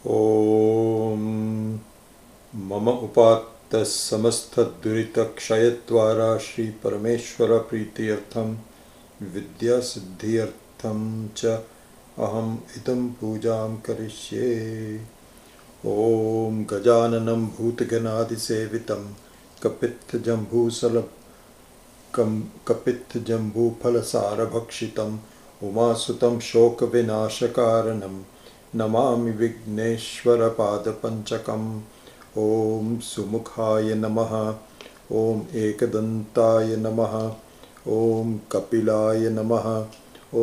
ॐ मम उपात्तः समस्तदुरितक्षयद्वारा श्रीपरमेश्वरप्रीत्यर्थं विद्यासिद्ध्यर्थं च अहम् इदं पूजां करिष्ये। ॐ गजाननं भूतगणादिसेवितं कपित्थजम्बूफलसारभक्षितम् उमासुतं शोकविनाशकारणं नमामि विघ्नेश्वरपादपञ्चकम्। ॐ सुमुखाय नमः। ॐ एकदन्ताय नमः। ॐ कपिलाय नमः। ॐ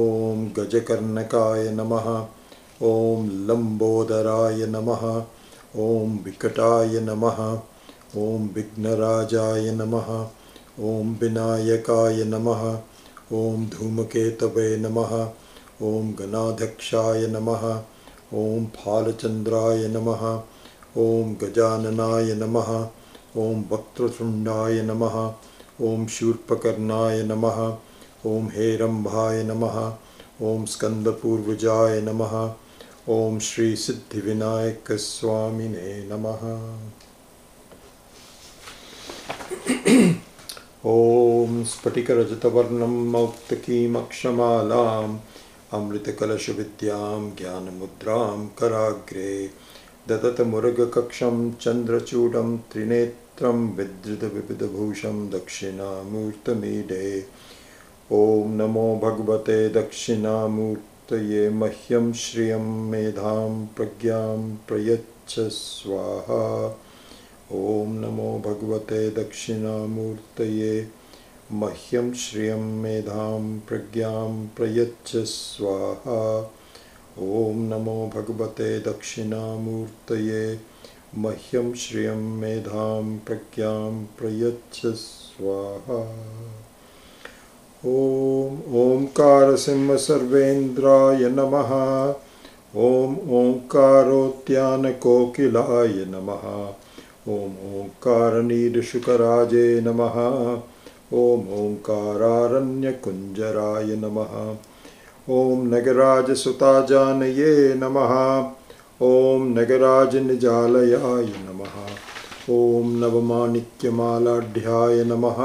गजकर्णकाय नमः। ॐ लम्बोदराय नमः। ॐ विकटाय नमः। ॐ विघ्नराजाय नमः। ॐ विनायकाय नमः। ॐ धूमकेतवे नमः। ॐ गणाध्यक्षाय नमः। ॐ फालचन्द्राय नमः। ॐ गजाननाय नमः। ॐ वक्रतुण्डाय नमः। ॐ शूर्पकर्णाय नमः। ॐ हेरम्भाय नमः। ॐ स्कन्दपूर्वजाय नमः। ॐ श्रीसिद्धिविनायकस्वामिने नमः। ॐ स्फटिकरजतवर्णं मौक्तिकीमक्षमालाम् अमृतकलशविद्यां ज्ञानमुद्रां कराग्रे ददतमुर्गकक्षं चन्द्रचूडं त्रिनेत्रं विधृतविविधभूषं दक्षिणामूर्तमीडे। ॐ नमो भगवते दक्षिणामूर्तये मह्यं श्रियं मेधां प्रज्ञां प्रयच्छ स्वाहा। ॐ नमो भगवते दक्षिणामूर्तये मह्यं श्रियं मेधां प्रज्ञां प्रयच्छ स्वाहा। ॐ नमो भगवते दक्षिणामूर्तये मह्यं श्रियं मेधां प्रज्ञां प्रयच्छ स्वाहा। ॐ ओंकारसिंहसर्वेन्द्राय नमः। ॐ ओंकारोद्यानकोकिलाय नमः। ॐ ओंकारनीडशुकराजे नमः। ॐ ओंकारारण्यकुञ्जराय नमः। ॐ नगराजसुताजानये नमः। ॐ नगराजनिजालयाय नमः। ॐ नवमाणिक्यमालाढ्याय नमः।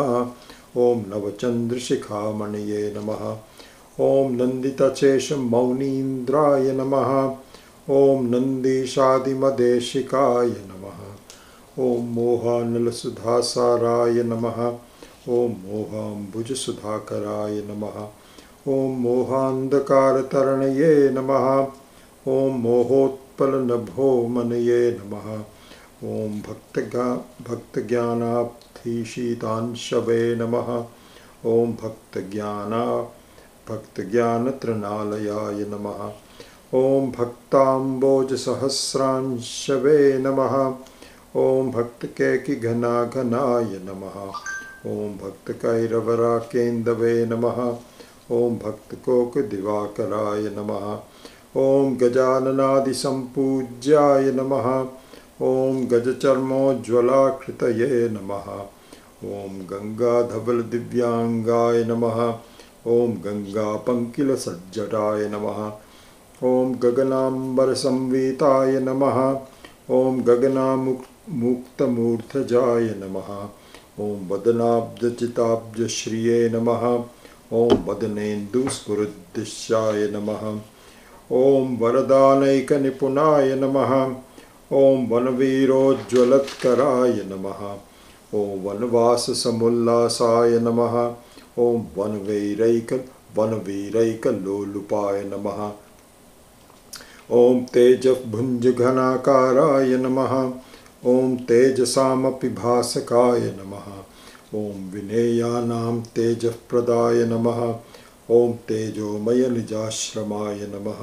ॐ नवचन्द्रशिखामणये नमः। ॐ नन्दितचेशमौनीन्द्राय नमः। ॐ नन्दीशादिमदेशिकाय नमः। ॐ मोहानलसुधासाराय नमः। ॐ मोहाम्बुजसुधाकराय नमः। ॐ मोहान्धकारतरणये नमः। ॐ मोहोत्पलनभोमनये नमः। ॐ भक्तज्ञानाब्धिशीतांशवे नमः। ॐ भक्तज्ञानतृणालयाय नमः। ॐ भक्ताम्बोजसहस्रांशवे नमः। ॐ भक्तकेकिघनाघनाय नमः। ॐ भक्तकैरवराकेन्दवे नमः। ॐ भक्तकोकदिवाकराय नमः। ॐ गजाननादिसम्पूज्याय नमः। ॐ गजचर्मोज्ज्वलाकृतये नमः। ॐ गङ्गाधवलदिव्याङ्गाय नमः। ॐ गङ्गापङ्किलसज्जटाय नमः। ॐ गगनाम्बरसंवीताय नमः। ॐ गगनामुक्तमूर्धजाय नमः। ॐ वदनाब्जचिताब्जश्रिये नमः। ॐ वदनेन्दुस्फुरद्दृश्याय नमः। ॐ वरदानैकनिपुणाय नमः। ॐ वनवीरोज्ज्वलत्कराय नमः। ॐ वनवाससमुल्लासाय नमः। ॐ वनवीरैकलोलुपाय नमः। ॐ तेजःभुञ्जघनाकाराय नमः। ॐ तेजसामपि भासकाय नमः। ॐ विनेयानां तेजःप्रदाय नमः। ॐ तेजोमयनिजाश्रमाय नमः।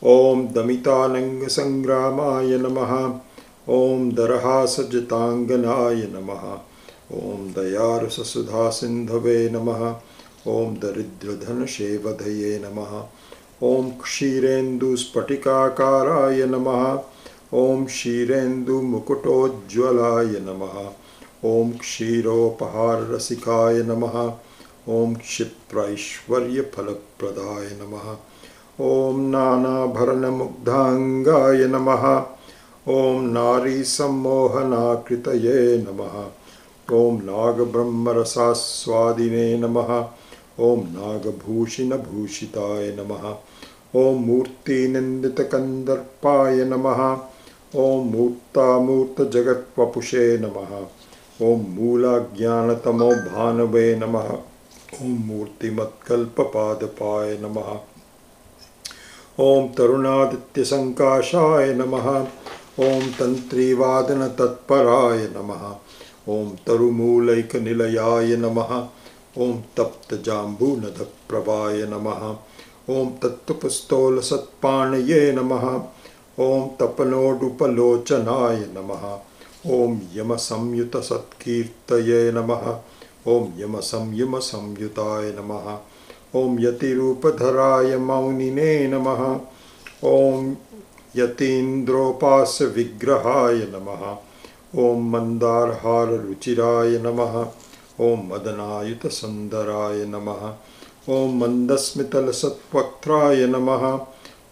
ॐ दमितानङ्गसङ्ग्रामाय नमः। ॐ दरहासजिताङ्गनाय नमः। ॐ दयारससुधासिन्धवे नमः। ॐ दरिद्रधनशेवधये नमः। ॐ क्षीरेन्दुस्फटिकाकाराय नमः। ॐ क्षीरेन्दुमुकुटोज्ज्वलाय नमः। ॐ क्षीरोपहाररसिकाय नमः। ॐ क्षिप्रैश्वर्यफलप्रदाय नमः। ॐ नानाभरणमुग्धाङ्गाय नमः। ॐ नारीसम्मोहनाकृतये नमः। ॐ नागब्रह्मरसास्वादिने नमः। ॐ नागभूषिणभूषिताय नमः। ॐ मूर्तिनिन्दितकन्दर्पाय नमः। ॐ मूर्तामूर्तजगत्वपुषे नमः। ॐ मूलाज्ञानतमो भानवे नमः। ॐ मूर्तिमत्कल्पपादपाय नमः। ॐ तरुणादित्यसङ्काशाय नमः। ॐ तन्त्रीवादनतत्पराय नमः। ॐ तरुमूलैकनिलयाय नमः। ॐ तप्तजाम्बूनदप्रभाय नमः। ॐ तत्त्वपुस्तोलसत्पाणये नमः। ॐ तपनोडुपलोचनाय नमः। ॐ यमसंयुतसत्कीर्तये नमः। ॐ यमसंयमसंयुताय नमः। ॐ यतिरूपधराय मौनिने नमः। ॐ यतीन्द्रोपास्यविग्रहाय नमः। ॐ मन्दारहाररुचिराय नमः। ॐ मदनायुतसुन्दराय नमः। ॐ मन्दस्मितलसत्वक्त्राय नमः।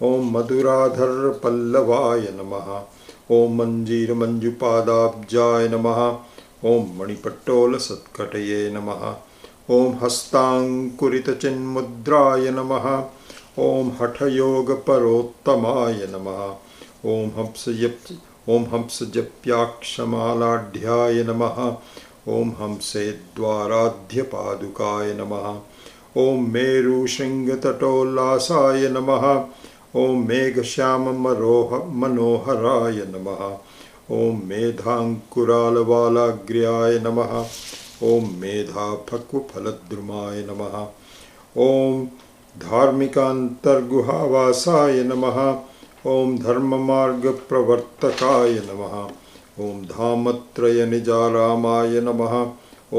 ॐ मधुराधरपल्लवाय नमः। ॐ मञ्जीरमञ्जुपादाब्जाय नमः। ॐ मणिपट्टोलसत्कटये नमः। ॐ हस्ताङ्कुरितचिन्मुद्राय नमः। ॐ हठयोगपरोत्तमाय नमः। ॐ हंसजप्याक्षमालाढ्याय नमः। ॐ हंसेद्वाराध्यपादुकाय नमः। ॐ मेरुशृङ्गतटोल्लासाय नमः। ॐ मेघश्याममनोहराय नमः। ॐ मेधाङ्कुरालवालाग्र्याय नमः। ॐ मेधाफक्वफलद्रुमाय नमः। ॐ धार्मिकान्तर्गुहावासाय नमः। ॐ धर्ममार्गप्रवर्तकाय नमः। ॐ धामत्रयनिजारामाय नमः।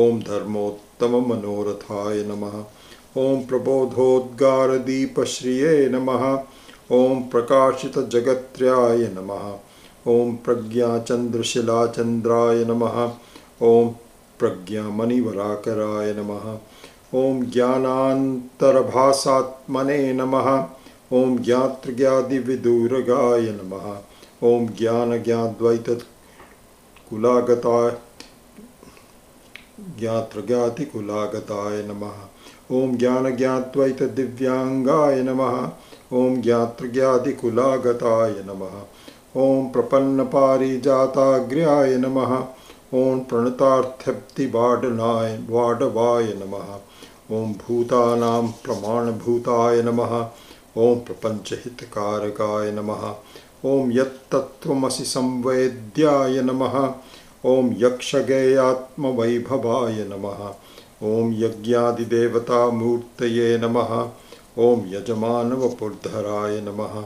ॐ धर्मोत्तममनोरथाय नमः। ॐ प्रबोधोद्गारदीपश्रिये नमः। ॐ प्रकाशितजगत्र्याय नमः। ॐ प्रज्ञाचन्द्रशिलाचन्द्राय नमः। ॐ प्रज्ञामणिवराकराय नमः। ॐ ज्ञानान्तरभासात्मने नमः। ॐ ज्ञातृज्ञादिविदूरगाय नमः। ॐ ज्ञातृज्ञातिकुलागताय नमः। ॐ ज्ञानज्ञाद्वैतदिव्यांगाय नमः। ॐ ज्ञातृज्ञातिकुलागताय नमः। ॐ प्रपन्नपारिजाताग्र्याय नमः। ॐ प्रणतार्थप्तिवाडवाय नमः। ॐ भूतानां प्रमाणभूताय नमः। ॐ प्रपञ्चहितकारकाय नमः। ॐ यत्तत्त्वमसि संवेद्याय नमः। ॐ यक्षगेयात्मवैभवाय नमः। ॐ यज्ञादिदेवतामूर्तये नमः। ॐ यजमानवपुर्धराय नमः।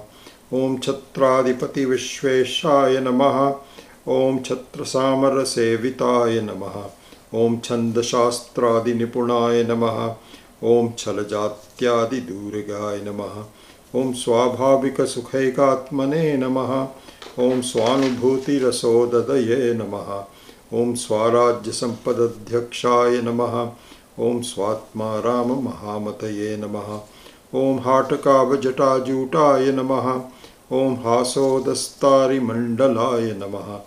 ॐ छत्राधिपतिविश्वेशाय नमः। ॐ छत्रसामरसेविताय नमः। ॐ छन्दशास्त्रादिनिपुणाय नमः। ॐ छलजात्यादिदूरगाय नमः। ॐ स्वाभाविकसुखैकात्मने नमः। ॐ स्वानुभूतिरसोददये नमः। ॐ स्वाराज्यसम्पदध्यक्षाय नमः। ॐ स्वात्माराममहामतये नमः। ॐ हाटकावजटाजूटाय नमः। ॐ हासोदस्तारिमण्डलाय नमः।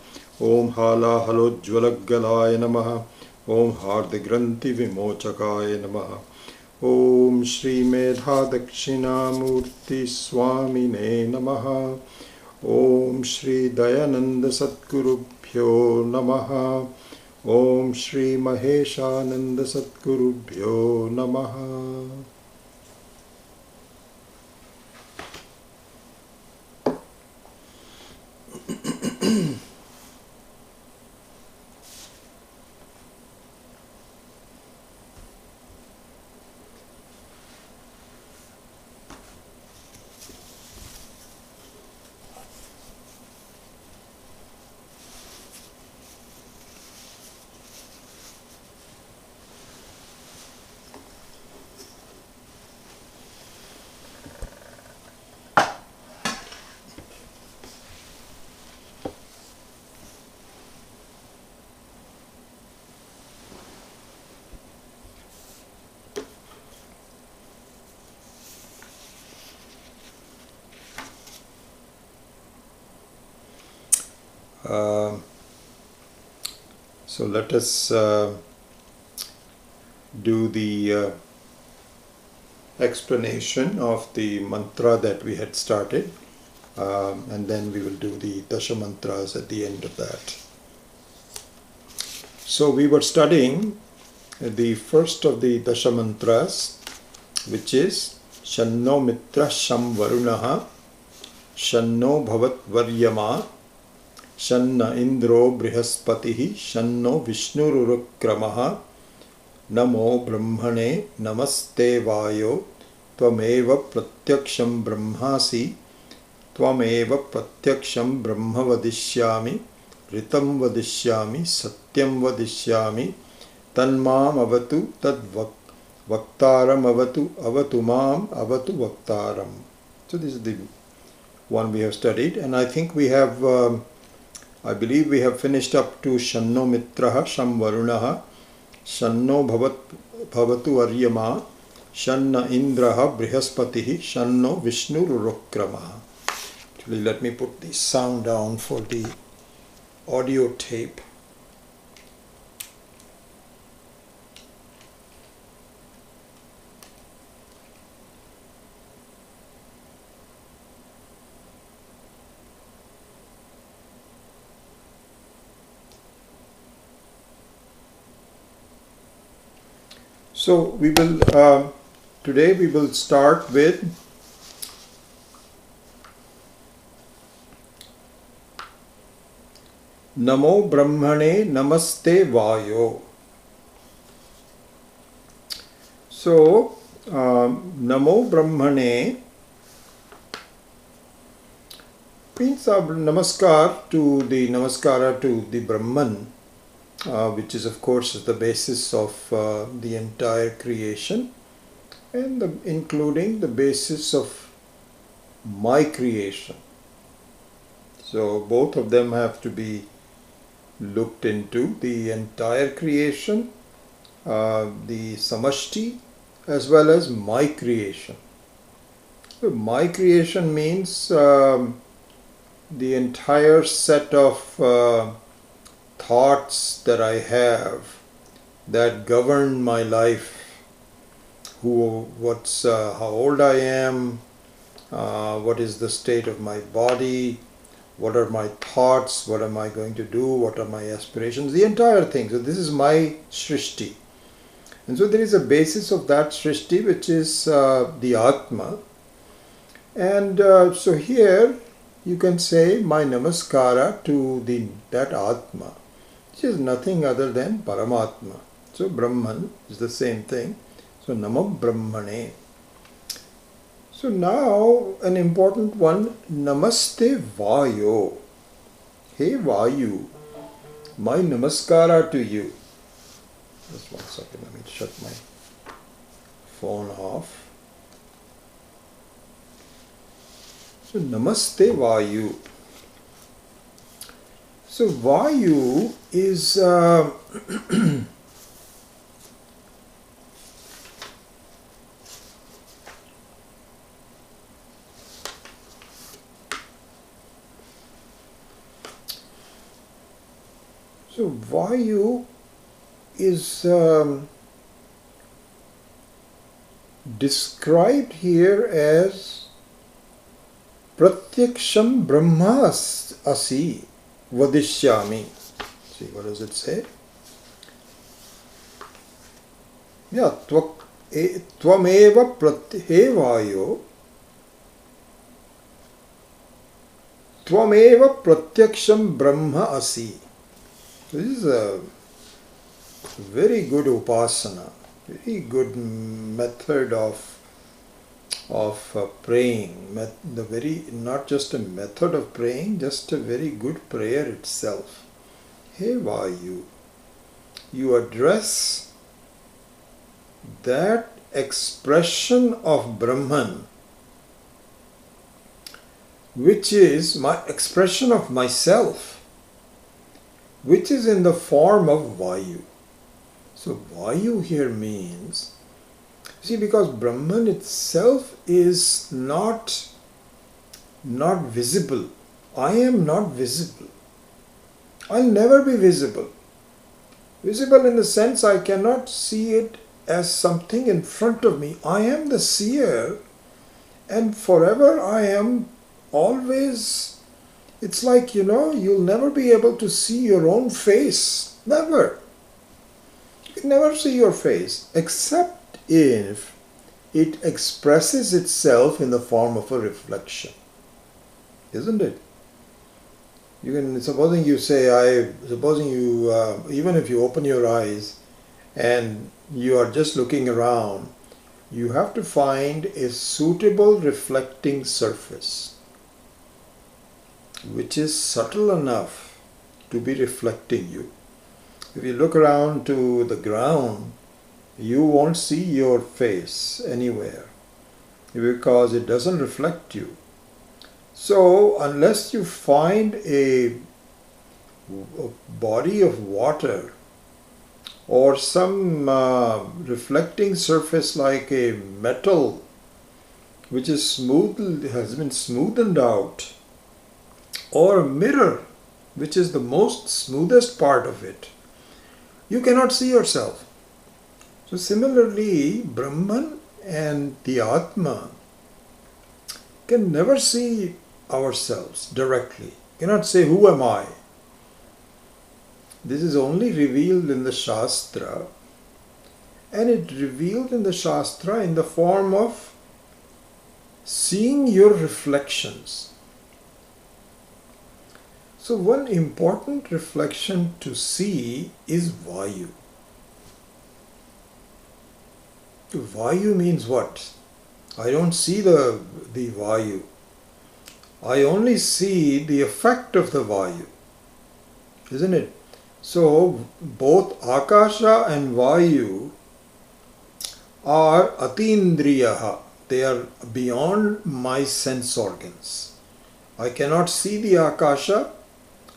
ॐ हालाहलोज्ज्वलगलाय नमः। ॐ हार्दग्रन्थिविमोचकाय नमः। ॐ श्रीमेधादक्षिणामूर्तिस्वामिने नमः। ॐ श्रीदयानन्दसद्गुरुभ्यो नमः। ॐ श्रीमहेशानन्दसद्गुरुभ्यो नमः। Uh, so let us do the explanation of the mantra that we had started, and then we will do the Dasha mantras at the end of that. So we were studying the first of the Dasha mantras, which is Shanno Mitra Sham Varunaha Shanno Bhavat Varyama Shanna Indro Brihaspatihi Shanno Vishnururukramaha Namo Brahmane Namaste Vayo Tvameva Pratyaksham Brahmasi Tvameva Pratyaksham Brahma Vadishyami Ritam Vadishyami Satyam Vadishyami Tanmam Avatu Tad Vaktaram Avatu Avatu Mam Avatu Vaktaram. So this is the one we have studied, and I think we have, I believe we have finished up to Shanno Mitraha Sham Varunaha Shanno Bhavatu Aryama Shanna Indraha Brihaspatihi Shanno Vishnu Rurukramaha. Actually, let me put the sound down for the audio tape. So we will today we will start with Namo Brahmane Namaste Vayo. So Namo Brahmane means namaskara to the Brahman, which is of course the basis of the entire creation, and including the basis of my creation. So both of them have to be looked into, the entire creation, the samashti, as well as my creation. So my creation means the entire set of thoughts that I have that govern my life, how old I am, what is the state of my body, what are my thoughts, what am I going to do, what are my aspirations, the entire thing. So this is my Srishti. And so there is a basis of that Srishti, which is the Atma. And so here you can say my Namaskara to that Atma, which is nothing other than Paramatma. So Brahman is the same thing. So Namo Brahmane. So now an important one, Namaste Vayo. Hey Vayu, my Namaskara to you. Just 1 second, let me shut my phone off. So Namaste Vayu. So Vayu is so Vayu is described here as Pratyaksham Brahma Asi Vadishyami. See, what does it say? Yeah, Tvameva Pratyevayo Tvameva Pratyaksham Brahma Asi. This is a very good upasana, very good method of praying. Not just a method of praying, just a very good prayer itself. Hey Vayu, you address that expression of Brahman, which is my expression of myself, which is in the form of Vayu. So Vayu here means, see, because Brahman itself is not visible. I am not visible. I'll never be visible. Visible in the sense I cannot see it as something in front of me. I am the seer, and forever I am always. It's like, you'll never be able to see your own face. Never. You can never see your face, except if it expresses itself in the form of a reflection. Isn't it? You can, supposing you, even if you open your eyes and you are just looking around, you have to find a suitable reflecting surface which is subtle enough to be reflecting you. If you look around to the ground, you won't see your face anywhere because it doesn't reflect you. So unless you find a body of water or some reflecting surface like a metal which is has been smoothened out, or a mirror which is the most smoothest part of it, you cannot see yourself. So similarly, Brahman and the Atma can never see ourselves directly. Cannot say, who am I? This is only revealed in the Shastra, and it revealed in the Shastra in the form of seeing your reflections. So one important reflection to see is Vayu. Vayu means what? I don't see the Vayu. I only see the effect of the Vayu. Isn't it? So both Akasha and Vayu are Atindriyaha. They are beyond my sense organs. I cannot see the Akasha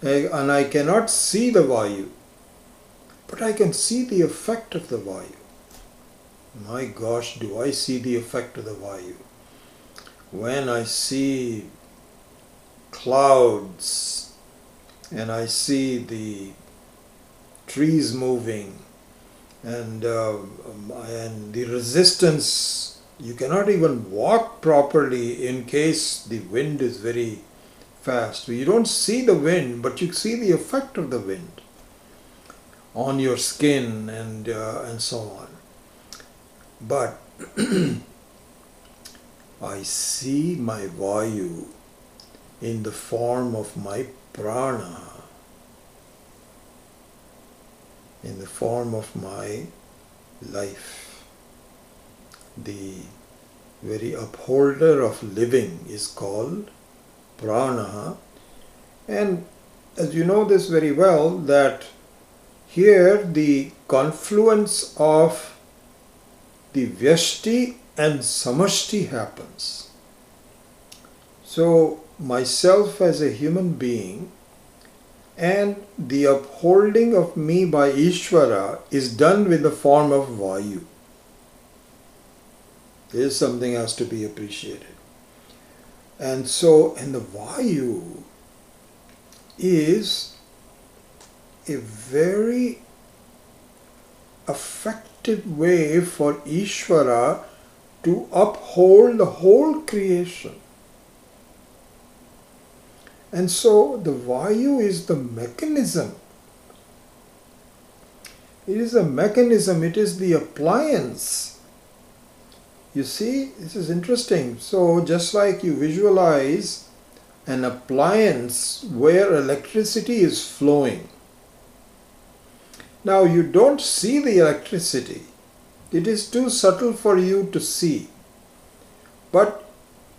and I cannot see the Vayu, but I can see the effect of the Vayu. My gosh, do I see the effect of the Vayu? When I see clouds and I see the trees moving and the resistance, you cannot even walk properly in case the wind is very fast. You don't see the wind, but you see the effect of the wind on your skin and so on. But I see my Vayu in the form of my prana, in the form of my life. The very upholder of living is called prana. And as you know this very well, that here the confluence of the Vyashti and Samashti happens. So myself as a human being and the upholding of me by Ishvara is done with the form of Vayu. This is something has to be appreciated. And so, and the Vayu is a very effective way for Ishvara to uphold the whole creation. And so the Vayu is the mechanism. It is a mechanism, it is the appliance. You see, this is interesting. So just like you visualize an appliance where electricity is flowing. Now you don't see the electricity. It is too subtle for you to see. But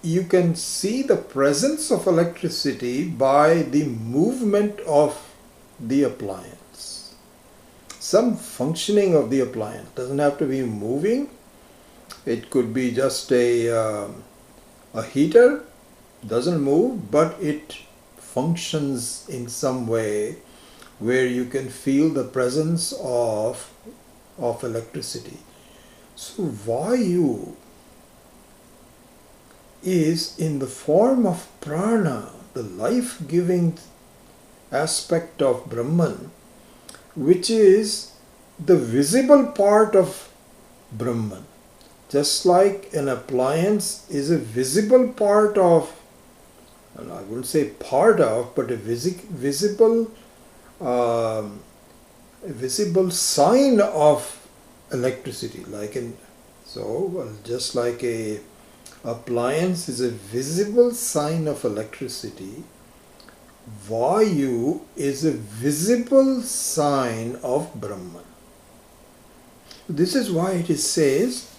you can see the presence of electricity by the movement of the appliance. Some functioning of the appliance. Doesn't have to be moving. It could be just a heater. Doesn't move, but it functions in some way where you can feel the presence of electricity. So Vayu is in the form of prana, the life-giving aspect of Brahman, which is the visible part of Brahman. Just like an appliance is a visible part of, and I wouldn't say part of, but a visible sign of electricity. Just like a appliance is a visible sign of electricity, Vayu is a visible sign of Brahman. This is why it says,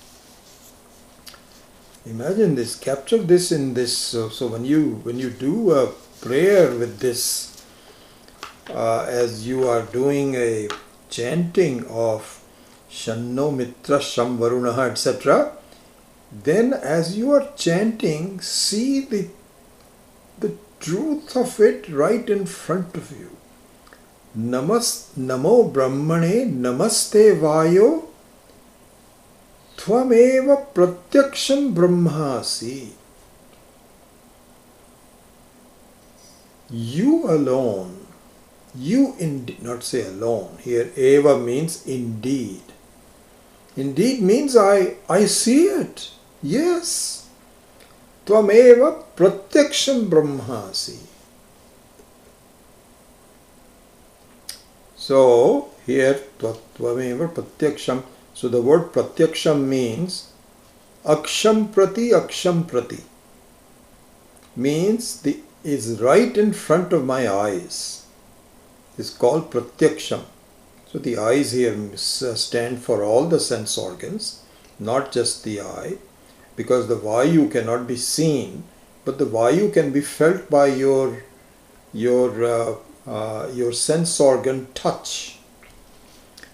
imagine this, capture this in this. So when you do a prayer with this, as you are doing a chanting of Shanno Mitra Sham Varunaha, etc., then as you are chanting, see the truth of it right in front of you. Namo Brahmane Namaste Vayo Tvameva Pratyaksham Brahmasi. You alone, not say alone, here eva means indeed. Indeed means I see it. Yes. Tvameva Pratyaksham Brahmasi. So here Tvameva Pratyaksham. So the word Pratyaksham means Aksham Prati. Means is right in front of my eyes. It's called Pratyaksham. So the eyes here stand for all the sense organs, not just the eye, because the Vayu cannot be seen, but the Vayu can be felt by your sense organ touch.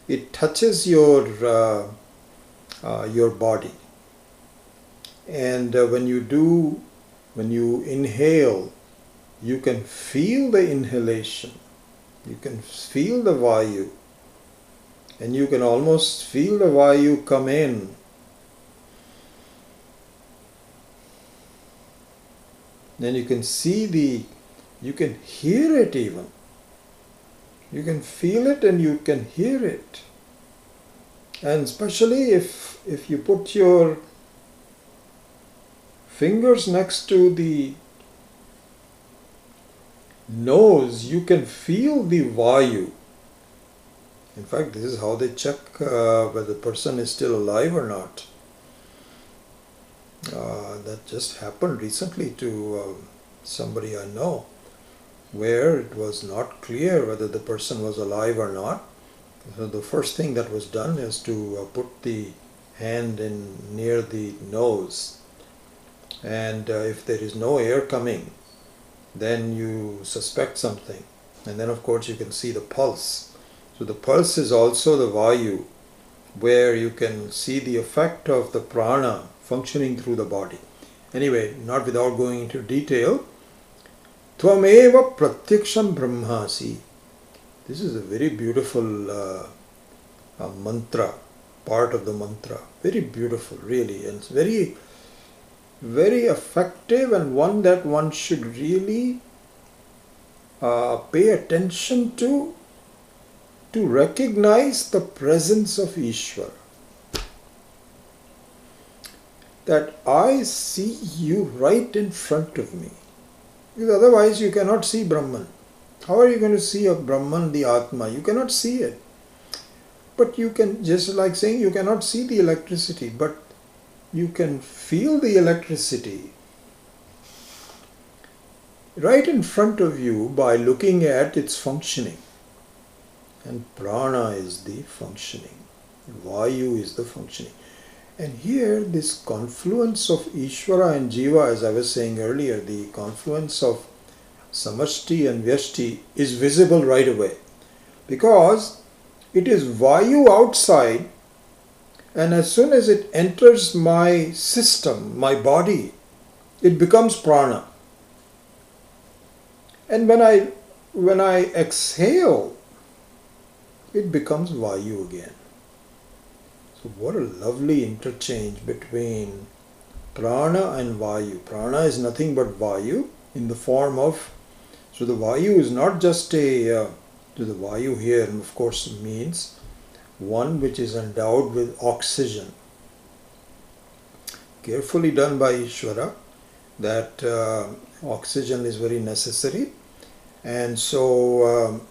It touches your body, and when you inhale, you can feel the inhalation, you can feel the Vayu, and you can almost feel the Vayu come in. Then you can you can hear it even. You can feel it and you can hear it. And especially if you put your fingers next to the nose, you can feel the Vayu. In fact, this is how they check whether the person is still alive or not. That just happened recently to somebody I know, where it was not clear whether the person was alive or not. So the first thing that was done is to put the hand in near the nose, and if there is no air coming, then you suspect something, and then of course you can see the pulse. So the pulse is also the Vayu, where you can see the effect of the prana functioning through the body. Anyway, not without going into detail, Tvameva Pratyaksham Brahmasi. This is a very beautiful mantra, part of the mantra. Very beautiful, really, and it's very, very effective, and one that one should really pay attention to recognize the presence of Ishvara. That I see you right in front of me. Because otherwise you cannot see Brahman. How are you going to see a Brahman, the Atma? You cannot see it. But you can, just like saying you cannot see the electricity, but you can feel the electricity right in front of you by looking at its functioning. And prana is the functioning. Vayu is the functioning. And here this confluence of Ishvara and Jiva, as I was saying earlier, the confluence of Samashti and Vyashti is visible right away. Because it is Vayu outside, and as soon as it enters my system, my body, it becomes prana. And when I exhale, it becomes Vayu again. So what a lovely interchange between prana and Vayu. Prana is nothing but Vayu in the form of So the Vayu is not just so the Vayu here, of course, means one which is endowed with oxygen. Carefully done by Ishvara, that oxygen is very necessary, and so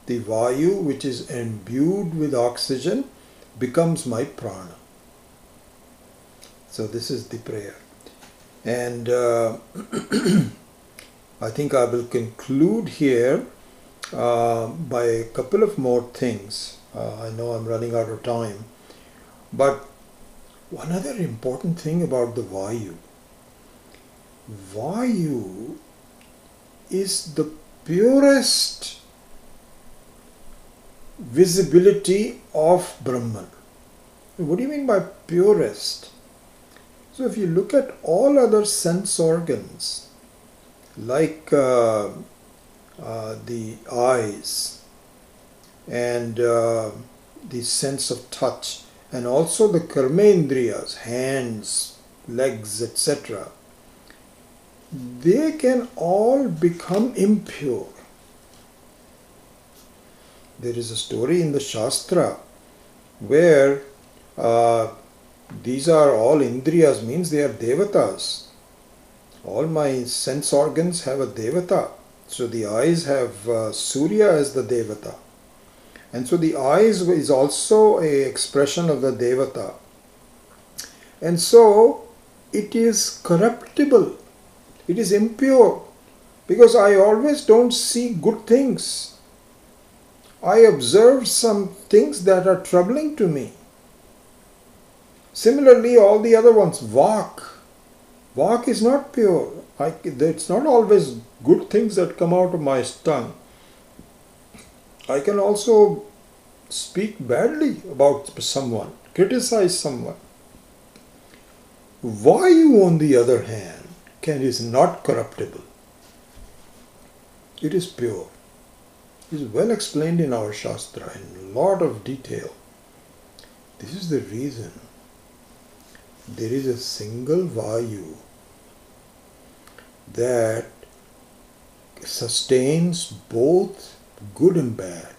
the Vayu which is imbued with oxygen becomes my prana. So this is the prayer, and I think I will conclude here by a couple of more things. I know I'm running out of time, but one other important thing about the Vayu. Vayu is the purest visibility of Brahman. What do you mean by purest? So if you look at all other sense organs, like the eyes and the sense of touch, and also the karmendriyas, hands, legs, etc., they can all become impure. There is a story in the Shastra where these are all indriyas, means they are devatas. All my sense organs have a devata. So the eyes have Surya as the devata. And so the eyes is also an expression of the devata. And so it is corruptible. It is impure. Because I always don't see good things. I observe some things that are troubling to me. Similarly, all the other ones, Vak. Vak is not pure. It's not always good things that come out of my tongue. I can also speak badly about someone, criticize someone. Vayu, on the other hand, is not corruptible. It is pure. It is well explained in our Shastra in a lot of detail. This is the reason there is a single Vayu that sustains both good and bad.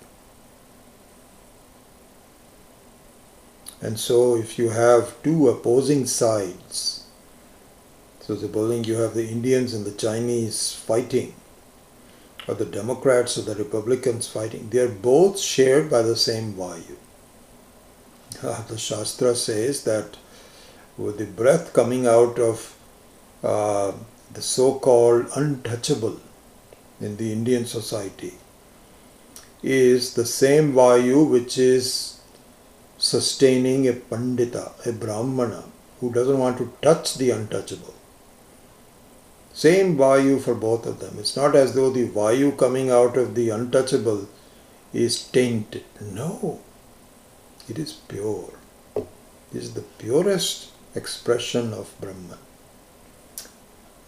And so if you have two opposing sides, so supposing you have the Indians and the Chinese fighting, or the Democrats or the Republicans fighting, they are both shared by the same Vayu. The Shastra says that with the breath coming out of the so-called untouchable in the Indian society is the same Vayu which is sustaining a Pandita, a Brahmana, who doesn't want to touch the untouchable. Same Vayu for both of them. It's not as though the Vayu coming out of the untouchable is tainted. No, it is pure. It is the purest expression of Brahman.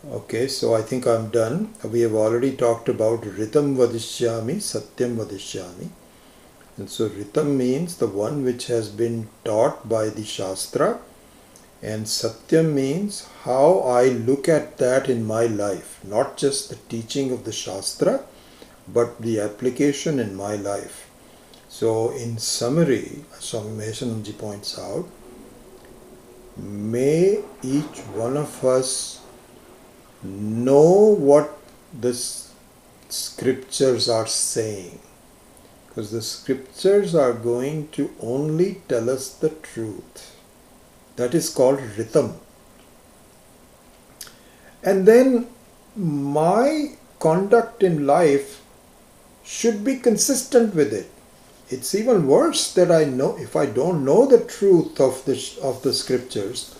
Okay, so I think I'm done. We have already talked about Ritam Vadishyami, Satyam Vadishyami. And so Ritam means the one which has been taught by the Shastra, and Satyam means how I look at that in my life, not just the teaching of the Shastra, but the application in my life. So in summary, Swami Maheshananji points out, may each one of us know what the scriptures are saying, because the scriptures are going to only tell us the truth. That is called Ritam. And then my conduct in life should be consistent with it. It's even worse that I know, if I don't know the truth of the scriptures,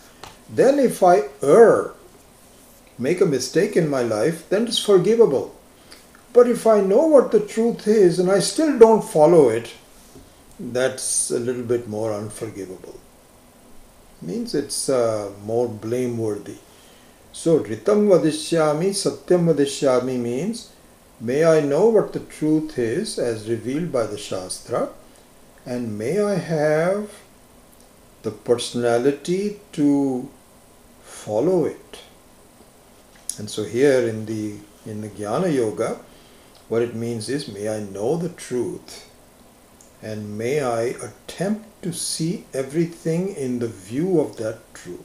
then if I err, make a mistake in my life, then it's forgivable. But if I know what the truth is and I still don't follow it, that's a little bit more unforgivable. Means it's more blameworthy. So Ritam Vadishyami, Satyam Vadishyami means may I know what the truth is as revealed by the Shastra, and may I have the personality to follow it. And so here in the Jnana Yoga, What it means is, may I know the truth and may I attempt to see everything in the view of that truth.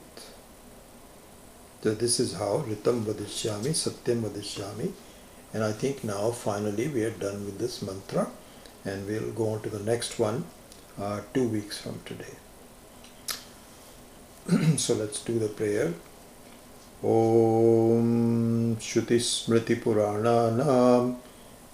So this is how Ritam Vadishyami, Satyam Vadishyami. And I think now finally we are done with this mantra and we'll go on to the next one 2 weeks from today. So let's do the prayer. Om Shruti Smriti Purananam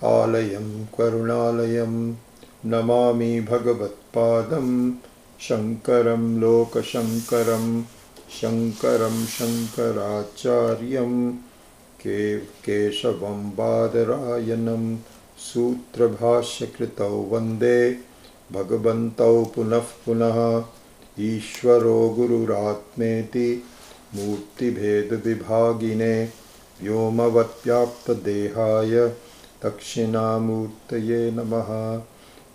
Alayam Karunalayam Namami Bhagavat Padam Shankaram Loka Shankaram Shankaram Shankaracharyam Keshavam Badarayanam Sutra Bhashya Kritau Vande Bhagavantau Punah Punah Ishvaro Gururatmeti Murti Bheda Vibhagine Vyomavat Dehaya Dakshinamurtaye Namaha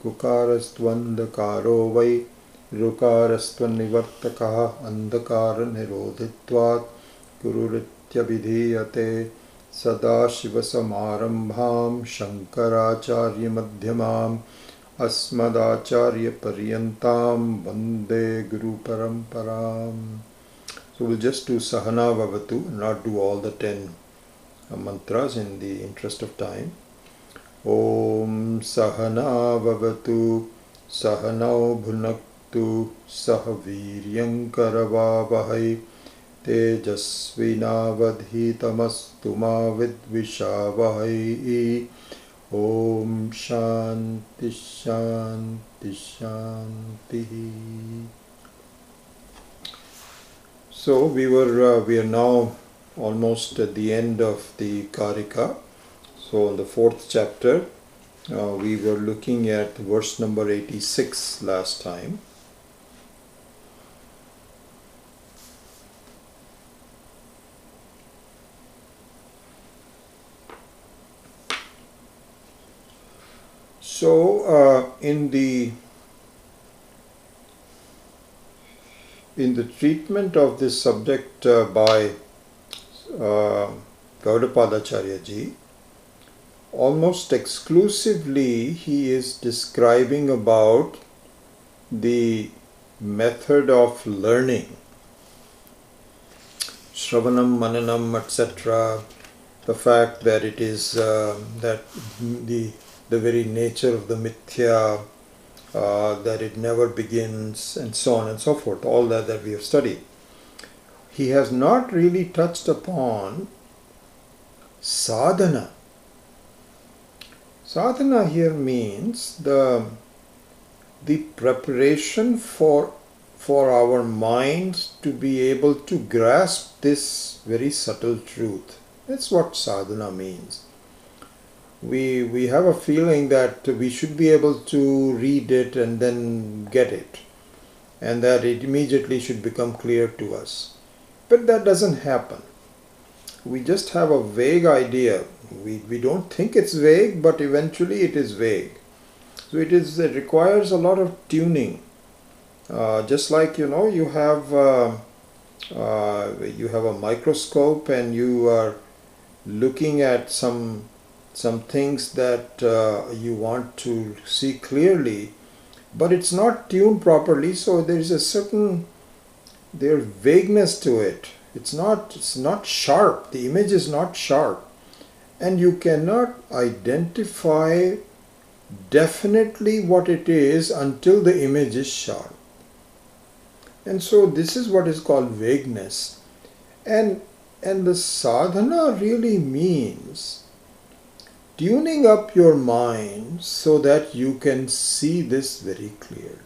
Kukarastvandakaro Vai Rukarastvanivartakaha Andakara Nirodhitvat Gururitya Vidhiyate Sadashiva Samarambham Shankaracharya Madhyamam Asmadacharya Paryantam Vande Guru Paramparam. So we'll just do Sahana Vavatu, not do all the 10 mantras in the interest of time. Om Sahana Vavatu Sahanau Bhunaktu Sahaviryam Karavavahai Tejasvinavadhitamastu ma vidvishavahai. Om Shanti Shanti Shanti. So we are now almost at the end of the Karika. So in the 4th chapter, we were looking at verse number 86 last time. So in the treatment of this subject by Gaudapadacharya ji, almost exclusively he is describing about the method of learning, Shravanam, Mananam, etc. The fact that it is that the very nature of the mithya, that it never begins, and so on and so forth, all that we have studied. He has not really touched upon sadhana. Sadhana here means the preparation for our minds to be able to grasp this very subtle truth. That's what sadhana means. We have a feeling that we should be able to read it and then get it, and that it immediately should become clear to us. But that doesn't happen. We just have a vague idea. We don't think it's vague, but eventually it is vague. So it requires a lot of tuning. Just like you have a microscope and you are looking at some things that you want to see clearly, but it's not tuned properly, so there's there's vagueness to it. It's not sharp. The image is not sharp, and you cannot identify definitely what it is until the image is sharp. And so this is what is called vagueness, and the sadhana really means tuning up your mind so that you can see this very clearly.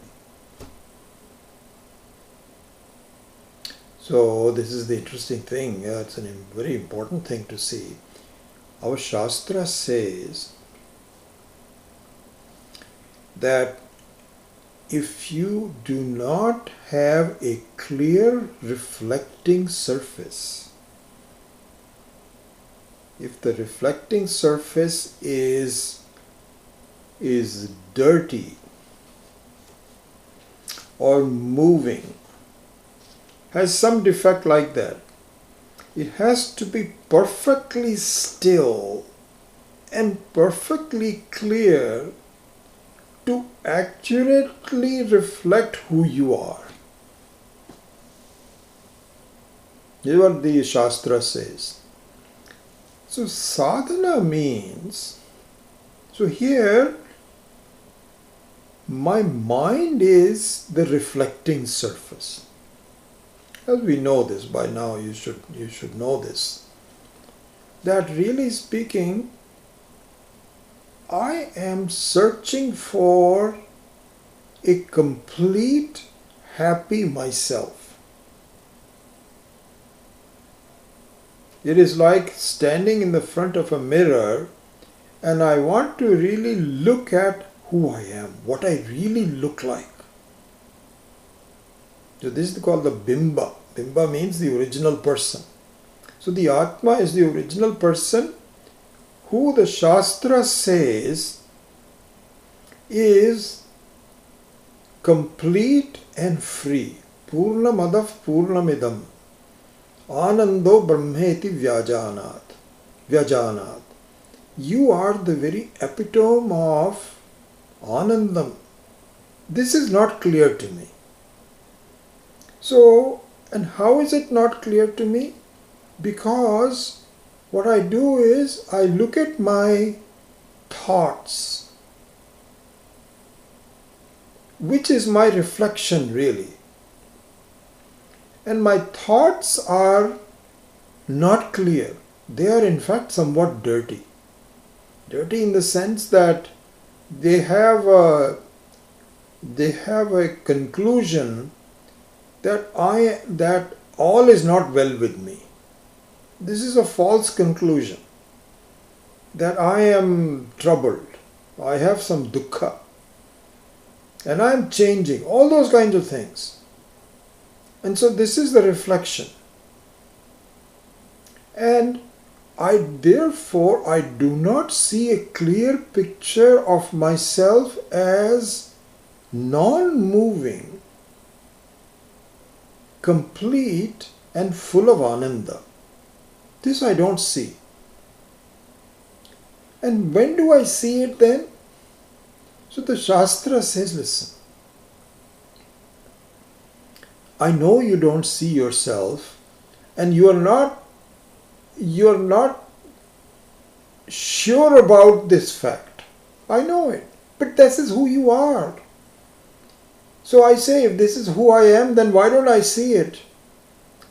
So this is the interesting thing. It's a very important thing to see. Our Shastra says that if you do not have a clear reflecting surface, if the reflecting surface is dirty or moving, has some defect like that, it has to be perfectly still and perfectly clear to accurately reflect who you are. This is what the Shastra says. So sadhana means, so here my mind is the reflecting surface. As we know this by now, you should know this. That really speaking, I am searching for a complete happy myself. It is like standing in the front of a mirror and I want to really look at who I am, what I really look like. So this is called the Bimba. Bimba means the original person. So the Atma is the original person who the Shastra says is complete and free. Purnamadav Purnamidam. Anando Brahmeti Vyajanat. You are the very epitome of Anandam. This is not clear to me. So, and how is it not clear to me? Because what I do is I look at my thoughts, which is my reflection really. And my thoughts are not clear. They are in fact somewhat dirty. Dirty in the sense that they have a conclusion that all is not well with me. This is a false conclusion, that I am troubled, I have some dukkha, and I am changing, all those kinds of things. And so this is the reflection. And therefore I do not see a clear picture of myself as non-moving, complete and full of ananda. This I don't see. And when do I see it then? So the Shastra says, listen, I know you don't see yourself and you're not sure about this fact. I know it, but this is who you are. So I say, if this is who I am, then why don't I see it?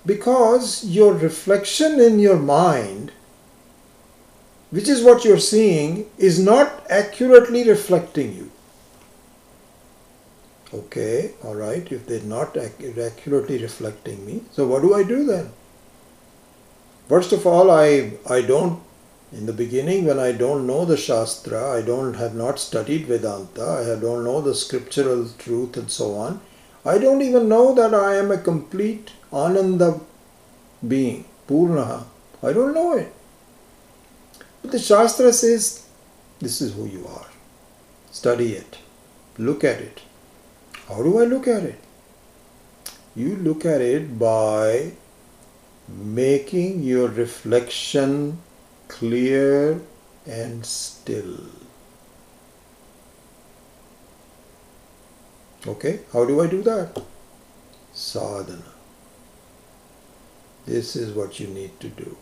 Because your reflection in your mind, which is what you're seeing, is not accurately reflecting you. Okay, all right, if they're not accurately reflecting me, so what do I do then? First of all, I don't, in the beginning when I don't know the Shastra, I have not studied Vedanta, I don't know the scriptural truth and so on, I don't even know that I am a complete Ananda being, Purnaha. I don't know it. But the Shastra says, this is who you are. Study it. Look at it. How do I look at it? You look at it by making your reflection clear and still. Okay, how do I do that? Sadhana. This is what you need to do.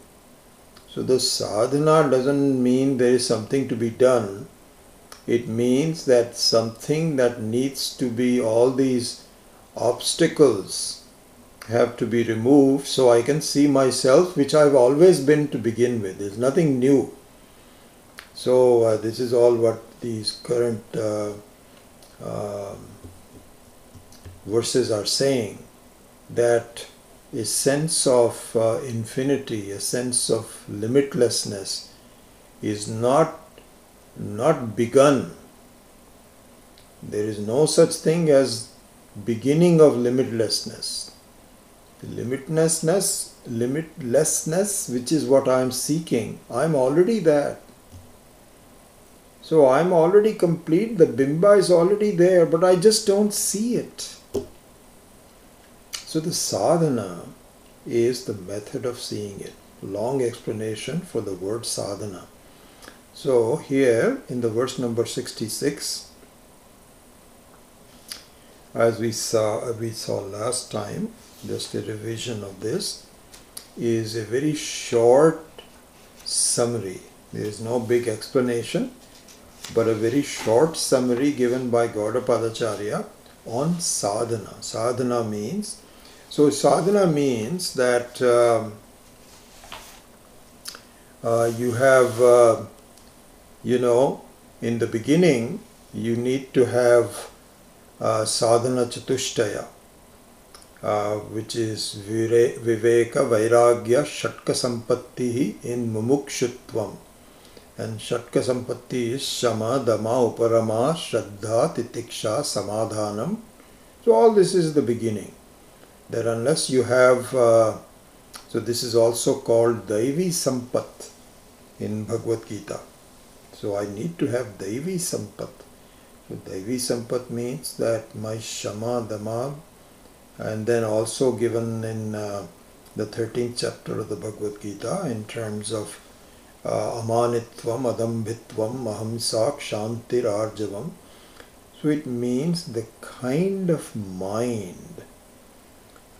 So the sadhana doesn't mean there is something to be done. It means that something that needs to be, all these obstacles have to be removed so I can see myself, which I've always been to begin with. There's nothing new. So this is all what these current verses are saying, that a sense of infinity, a sense of limitlessness is not begun. There is no such thing as beginning of limitlessness. The limitlessness, which is what I am seeking, I am already that. So I am already complete, the Bimba is already there, but I just don't see it. So the sadhana is the method of seeing it. Long explanation for the word sadhana. So here in the verse number 66, as we saw last time, just a revision of this, is a very short summary. There is no big explanation, but a very short summary given by Gaudapadacharya on sadhana. Sadhana means that you have, in the beginning, you need to have sadhana chatushtaya, which is viveka, vairagya, shatka sampatti in mumukshutvam. And shatka sampatti is shama, dama, uparama, shraddha, titiksha, samadhanam. So all this is the beginning. That unless you have, so this is also called Daivi Sampat in Bhagavad Gita. So I need to have Daivi Sampat. So Daivi Sampat means that my Shama, Dama, and then also given in the 13th chapter of the Bhagavad Gita in terms of Amanitvam, Adambhitvam, Ahamsa, Kshantir, Arjavam. So it means the kind of mind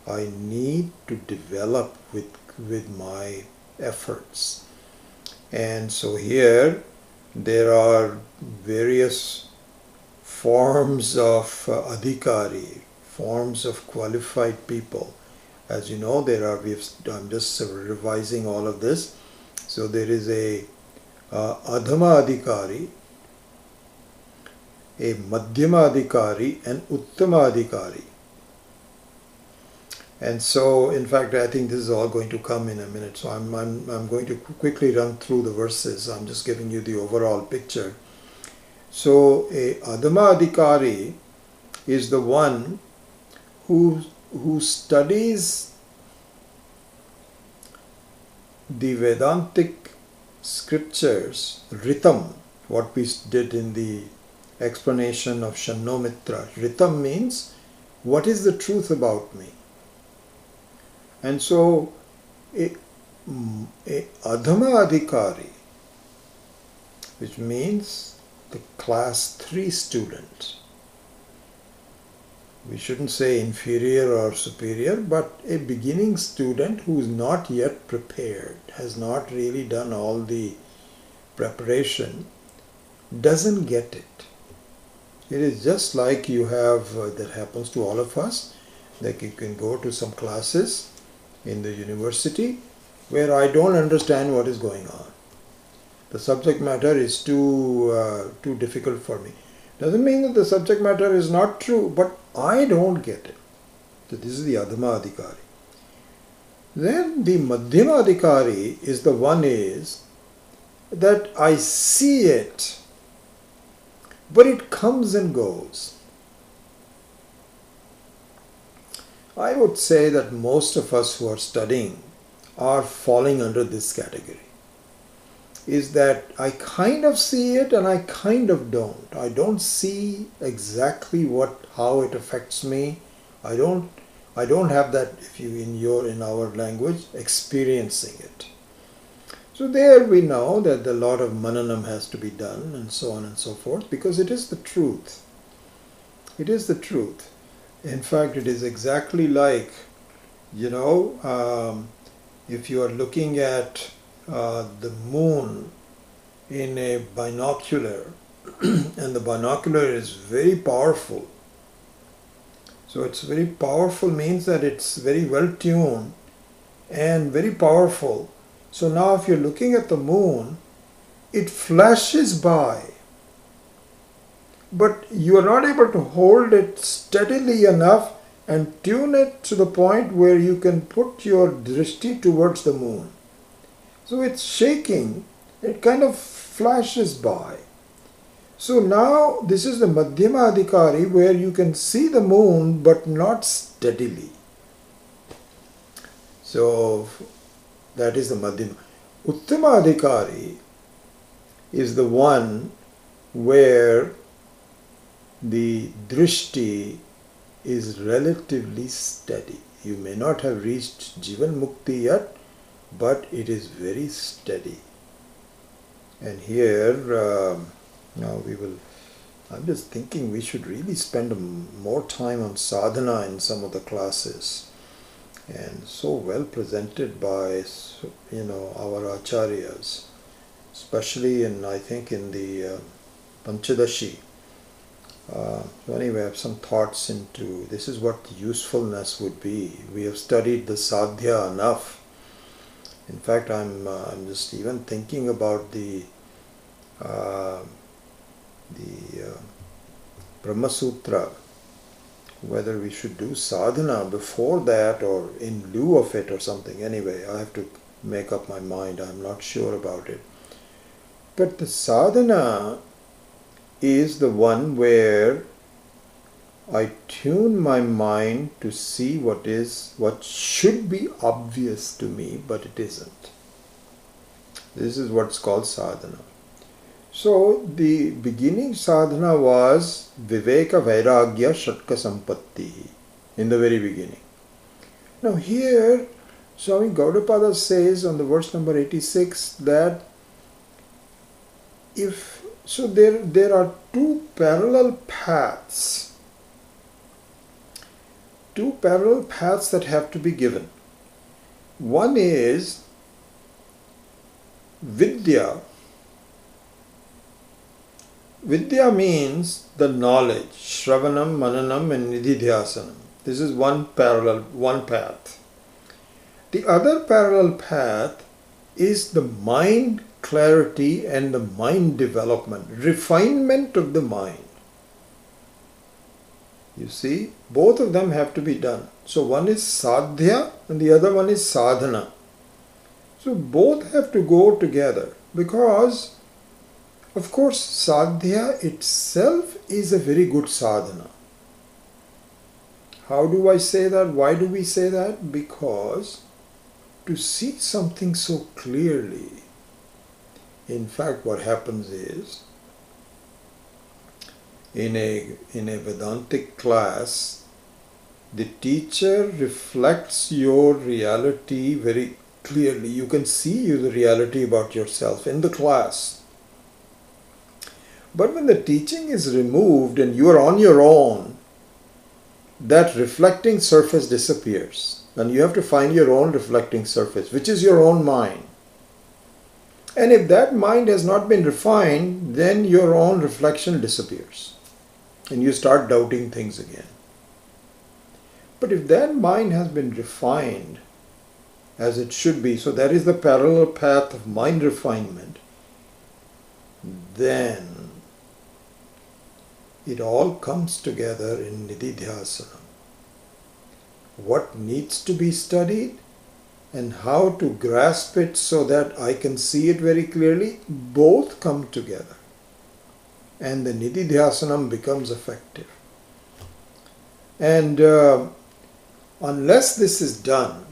I need to develop with my efforts. And so here there are various forms of adhikari, forms of qualified people. As you know, I'm just revising all of this. So there is a adhama adhikari, a madhyama adhikari, and uttama adhikari. And so, in fact, I think this is all going to come in a minute. So I'm going to quickly run through the verses. I'm just giving you the overall picture. So a adhama adhikari is the one who studies the Vedantic scriptures, Ritam, what we did in the explanation of Shanno Mitra. Ritam means, what is the truth about me? And so, a adhama adhikari, which means the class 3 student, we shouldn't say inferior or superior, but a beginning student who is not yet prepared, has not really done all the preparation, doesn't get it. It is just like you have, that happens to all of us, like you can go to some classes in the university where I don't understand what is going on. The subject matter is too difficult for me. Doesn't mean that the subject matter is not true, but I don't get it. So this is the adhama adhikari. Then the madhyama adhikari is the one is that I see it, but it comes and goes. I would say that most of us who are studying are falling under this category. Is that I kind of see it and I kind of don't. I don't see exactly how it affects me. I don't have that, in our language, experiencing it. So there we know that a lot of mananam has to be done and so on and so forth, because it is the truth. It is the truth. In fact, it is exactly like, if you are looking at the moon in a binocular, and the binocular is very powerful. So it's very powerful means that it's very well tuned and very powerful. So now if you're looking at the moon, it flashes by, but you are not able to hold it steadily enough and tune it to the point where you can put your drishti towards the moon. So it's shaking, it kind of flashes by. So now this is the madhyama adhikari, where you can see the moon but not steadily. So that is the madhyama. Uttama adhikari is the one where the drishti is relatively steady. You may not have reached Jivan Mukti yet, but it is very steady. And here, now I'm just thinking we should really spend more time on sadhana in some of the classes. And so well presented by, our acharyas, especially I think in the Panchadashi. So anyway, I have some thoughts into this is what usefulness would be. We have studied the sadhya enough. In fact, I'm just even thinking about the Brahma Sutra, whether we should do sadhana before that or in lieu of it or something. Anyway, I have to make up my mind. I'm not sure about it. But the sadhana is the one where I tune my mind to see what should be obvious to me, but it isn't. This is what's called sadhana. So the beginning sadhana was Viveka Vairagya Shatka Sampatti in the very beginning. Now here Swami Gaudapada says on the verse number 86 that there are two parallel paths that have to be given. One is Vidya. Vidya means the knowledge, Shravanam, Mananam and Nididhyasanam. This is one path. The other parallel path is the mind clarity and the mind development, refinement of the mind. You see, both of them have to be done. So one is sadhya and the other one is sadhana. So both have to go together because, of course, sadhya itself is a very good sadhana. How do I say that? Why do we say that? Because to see something so clearly, in fact, what happens is, in a Vedantic class, the teacher reflects your reality very clearly. You can see the reality about yourself in the class. But when the teaching is removed and you are on your own, that reflecting surface disappears. And you have to find your own reflecting surface, which is your own mind. And if that mind has not been refined, then your own reflection disappears. And you start doubting things again. But if that mind has been refined as it should be, so that is the parallel path of mind refinement, then it all comes together in Nididhyasana. What needs to be studied and how to grasp it so that I can see it very clearly, both come together. And the Nididhyasanam becomes effective. And unless this is done,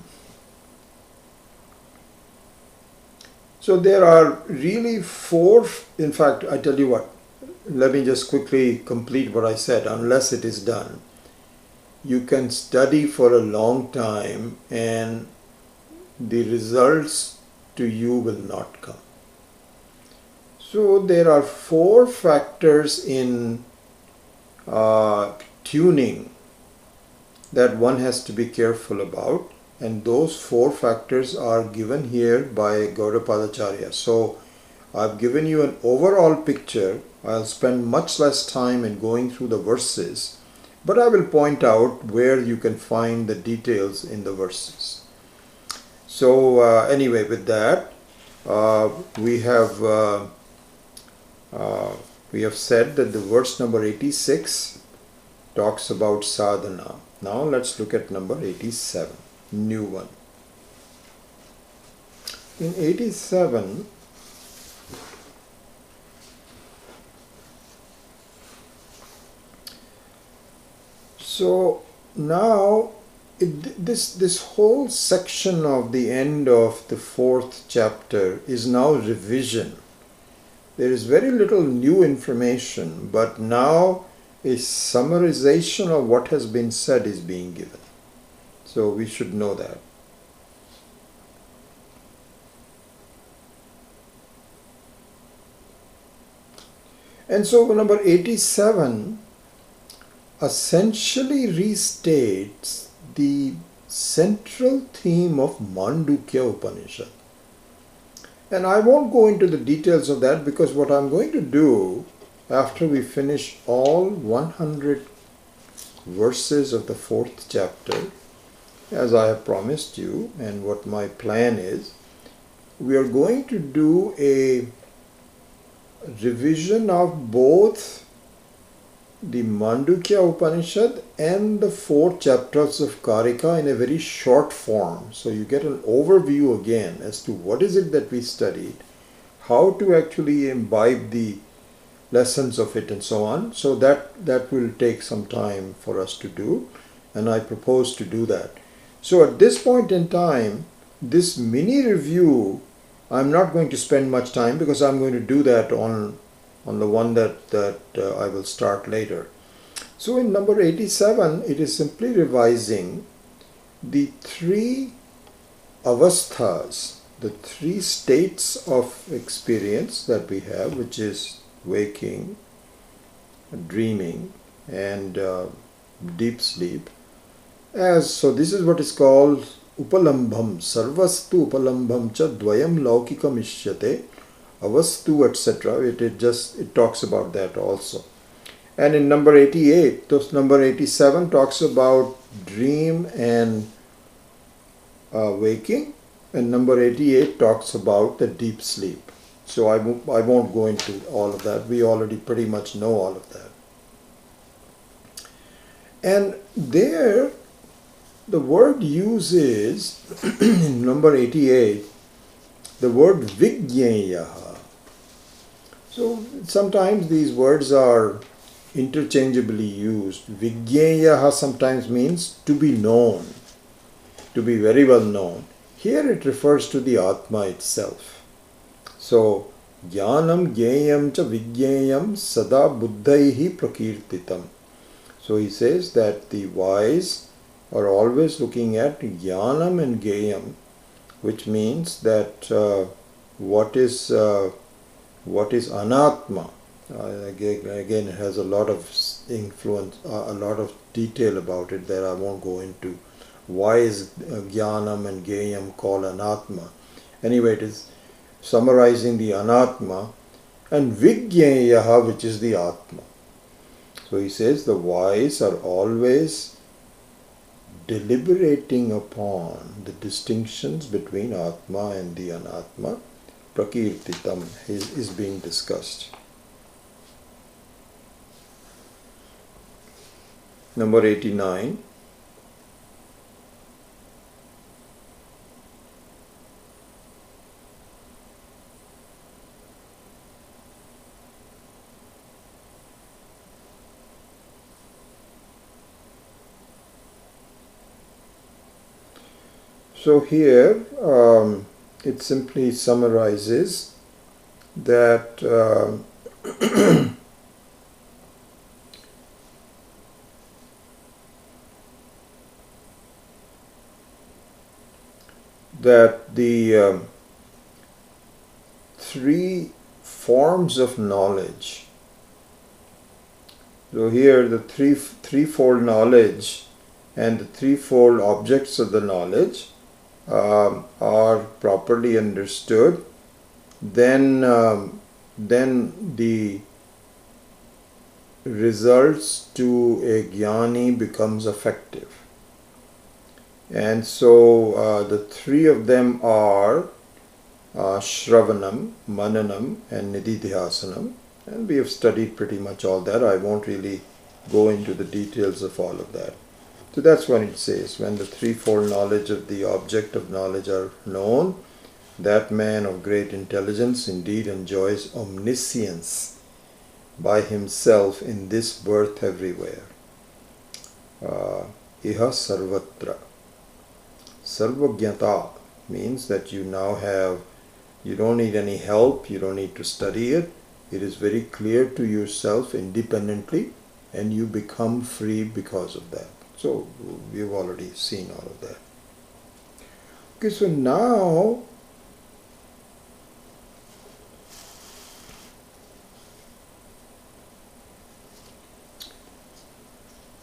so there are really four, in fact, I tell you what, let me just quickly complete what I said. Unless it is done, you can study for a long time and the results to you will not come. So there are four factors in tuning that one has to be careful about, and those four factors are given here by Gaudapadacharya. So I've given you an overall picture. I'll spend much less time in going through the verses, but I will point out where you can find the details in the verses. So anyway, with that, we have said that the verse number 86 talks about sadhana. Now let's look at number 87, new one. In 87, so now this whole section of the end of the 4th chapter is now revision. There is very little new information, but now a summarization of what has been said is being given. So we should know that. And so number 87 essentially restates the central theme of Mandukya Upanishad. And I won't go into the details of that, because what I'm going to do after we finish all 100 verses of the 4th chapter, as I have promised you, and what my plan is, we are going to do a revision of both the Mandukya Upanishad and the 4 chapters of Karika in a very short form. So you get an overview again as to what is it that we studied, how to actually imbibe the lessons of it, and so on. So that will take some time for us to do, and I propose to do that. So at this point in time, this mini review, I'm not going to spend much time, because I'm going to do that on the one that I will start later. So in number 87, it is simply revising the 3 avasthas, the 3 states of experience that we have, which is waking, dreaming, and deep sleep. So this is what is called upalambham, sarvastu upalambham cha dvayam laukikam ishyate, avastu, etc. It talks about that also. And in number 88, number 87 talks about dream and waking, and number 88 talks about the deep sleep. So I won't go into all of that. We already pretty much know all of that. And there, the word uses in number 88, the word Vijñeyaha. So sometimes these words are interchangeably used. Vijñeyaha sometimes means to be known, to be very well known. Here it refers to the Atma itself. So, Jnanam Jneyam cha Vijñeyam sada buddhaihi prakirtitam. So he says that the wise are always looking at Jnanam and Jneyam, which means that what is Anatma. Again, it has a lot of influence, a lot of detail about it that I won't go into. Why is Jnanam and Jneyam called Anatma? Anyway, it is summarizing the Anatma, and Vijñeyaha, which is the Atma. So he says the wise are always deliberating upon the distinctions between Atma and the Anatma. Prakirtitam is being discussed. Number 89. So here it simply summarizes that that the 3 forms of knowledge. So here the threefold knowledge and the threefold objects of the knowledge are properly understood, then the results to a jnani becomes effective. And so the 3 of them are Shravanam, Mananam, and Nididhyasanam. And we have studied pretty much all that. I won't really go into the details of all of that. So that's what it says. When the threefold knowledge of the object of knowledge are known, that man of great intelligence indeed enjoys omniscience by himself in this birth everywhere. Iha sarvatra. Sarvajnata means that you now have, you don't need any help, you don't need to study it. It is very clear to yourself independently, and you become free because of that. So we've already seen all of that. Okay, so now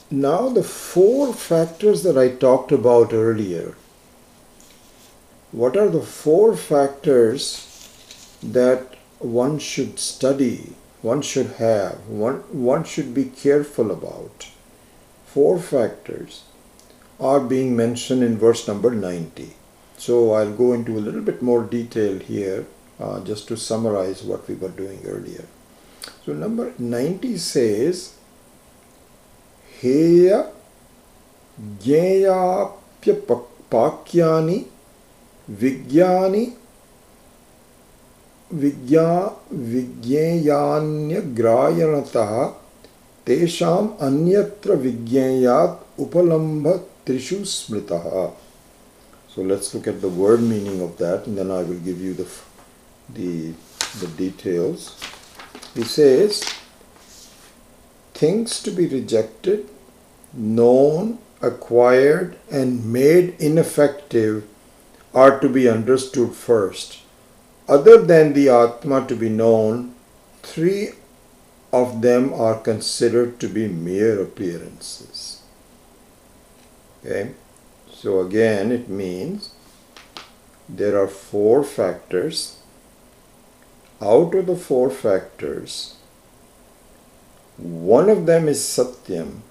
Now the four factors that I talked about earlier. What are the four factors that one should study, one should have, one should be careful about? Four factors are being mentioned in verse number 90. So I'll go into a little bit more detail here just to summarize what we were doing earlier. So number 90 says, Heya Jneyapya Pakyani Vigyani Vigyayanya Grayanataha Tesham Anyatra Vigyayat Upalambha Trishu Smritaha. So let's look at the word meaning of that, and then I will give you the details. He says, things to be rejected, known, acquired, and made ineffective are to be understood first. Other than the Atma to be known, three of them are considered to be mere appearances. Okay? So again, it means there are four factors. Out of the four factors, one of them is Satyam,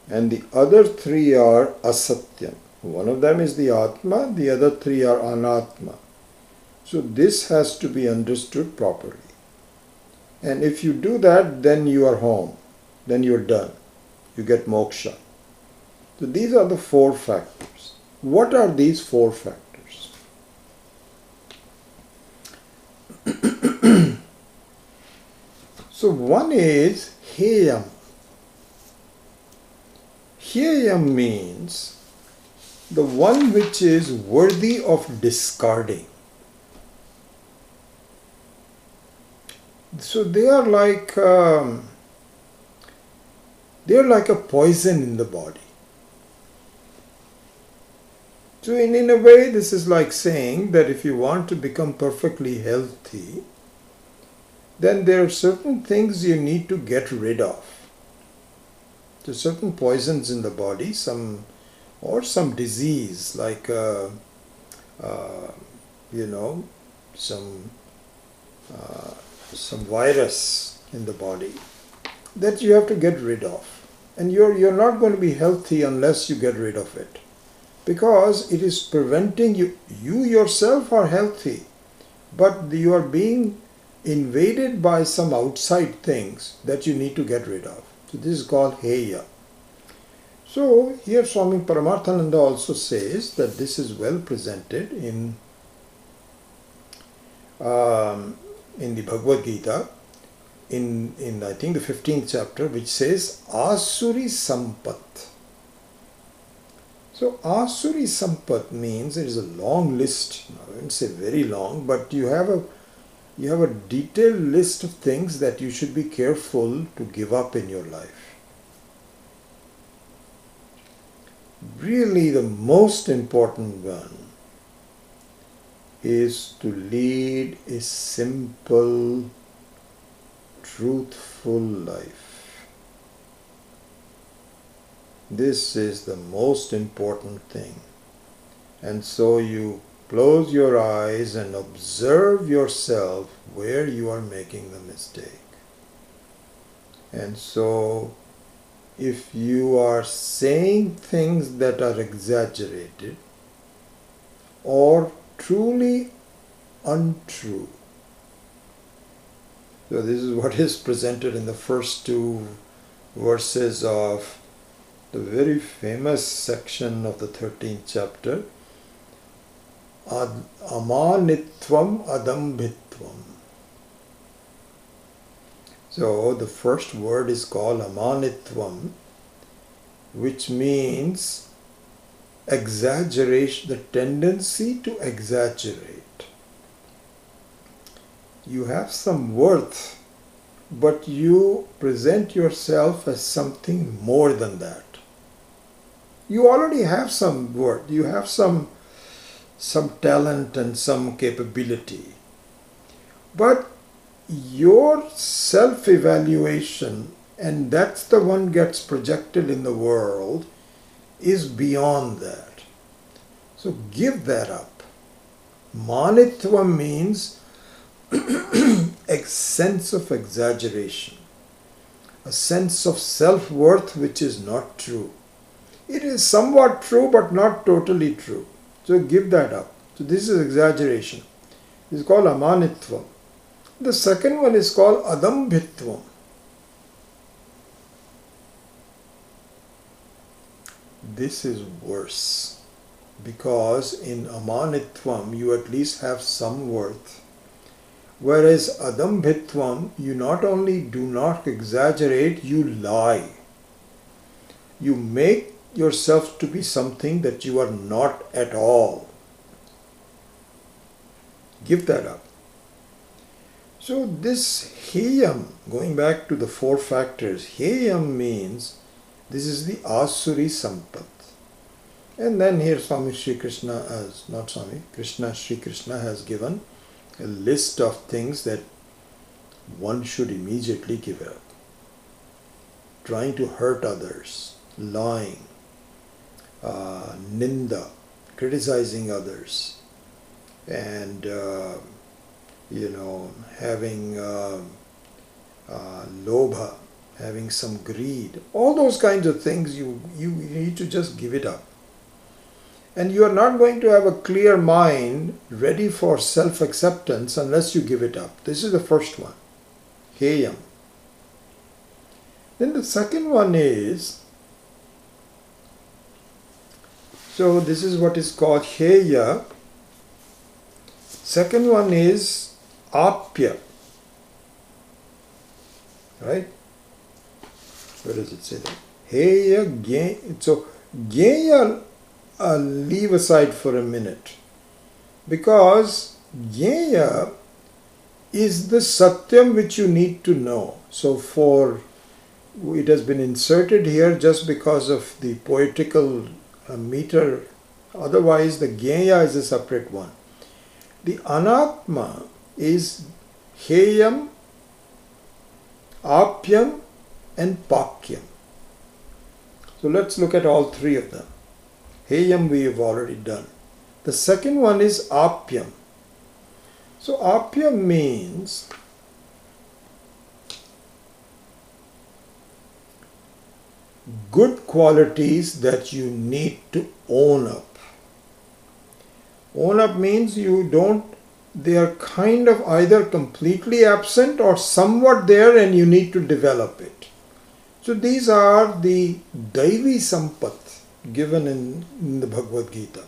and the other three are Asatyam. One of them is the Atma, the other three are Anatma. So this has to be understood properly. And if you do that, then you are home. Then you are done. You get moksha. So these are the four factors. What are these four factors? So one is Heyam. Heyam means the one which is worthy of discarding. So they are like a poison in the body. So in a way, this is like saying that if you want to become perfectly healthy, then there are certain things you need to get rid of. There are certain poisons in the body, some disease like some virus in the body that you have to get rid of, and you're not going to be healthy unless you get rid of it, because it is preventing you. You yourself are healthy, but you are being invaded by some outside things that you need to get rid of. So this is called Heya. So here Swami Paramarthananda also says that this is well presented in the Bhagavad Gita, in I think the 15th chapter, which says Asuri Sampat. So Asuri Sampat means it is a long list. I wouldn't say very long, but you have a detailed list of things that you should be careful to give up in your life. Really, the most important one is to lead a simple, truthful life. This is the most important thing. And so you close your eyes and observe yourself where you are making the mistake. And so if you are saying things that are exaggerated or truly untrue. So this is what is presented in the first two verses of the very famous section of the 13th chapter, Amanitvam Adambhitvam. So the first word is called Amanitvam, which means exaggeration, the tendency to exaggerate. You have some worth, but you present yourself as something more than that. You already have some worth, you have some talent and some capability. But your self-evaluation and that's the one gets projected in the world, is beyond that. So give that up. Manitva means a sense of exaggeration, a sense of self-worth which is not true. It is somewhat true but not totally true. So give that up. So this is exaggeration. It's called amanitvam. The second one is called adambhitvam. This is worse, because in amanitvam you at least have some worth, whereas adambhitvam you not only do not exaggerate, you lie. You make yourself to be something that you are not at all. Give that up. So this heyam, going back to the four factors, heyam means this is the asuri sampat. And then here Swami Sri Krishna, Krishna Sri Krishna has given a list of things that one should immediately give up. Trying to hurt others, lying, ninda, criticizing others, and having lobha, having some greed. All those kinds of things you need to just give it up. And you are not going to have a clear mind ready for self-acceptance unless you give it up. This is the first one, heyam. Then the second one is, so this is what is called heya. Second one is apya. Right? Where does it say that? Heya, geya. So geya, leave aside for a minute, because geya is the satyam which you need to know. So it has been inserted here just because of the poetical meter. Otherwise the geya is a separate one. The anatma is heyam, apyam and pakyam. So let's look at all three of them. Heyam we have already done. The second one is apyam. So apyam means good qualities that you need to own up. Own up means they are kind of either completely absent or somewhat there and you need to develop it. So these are the Daivi Sampat given in the Bhagavad Gita.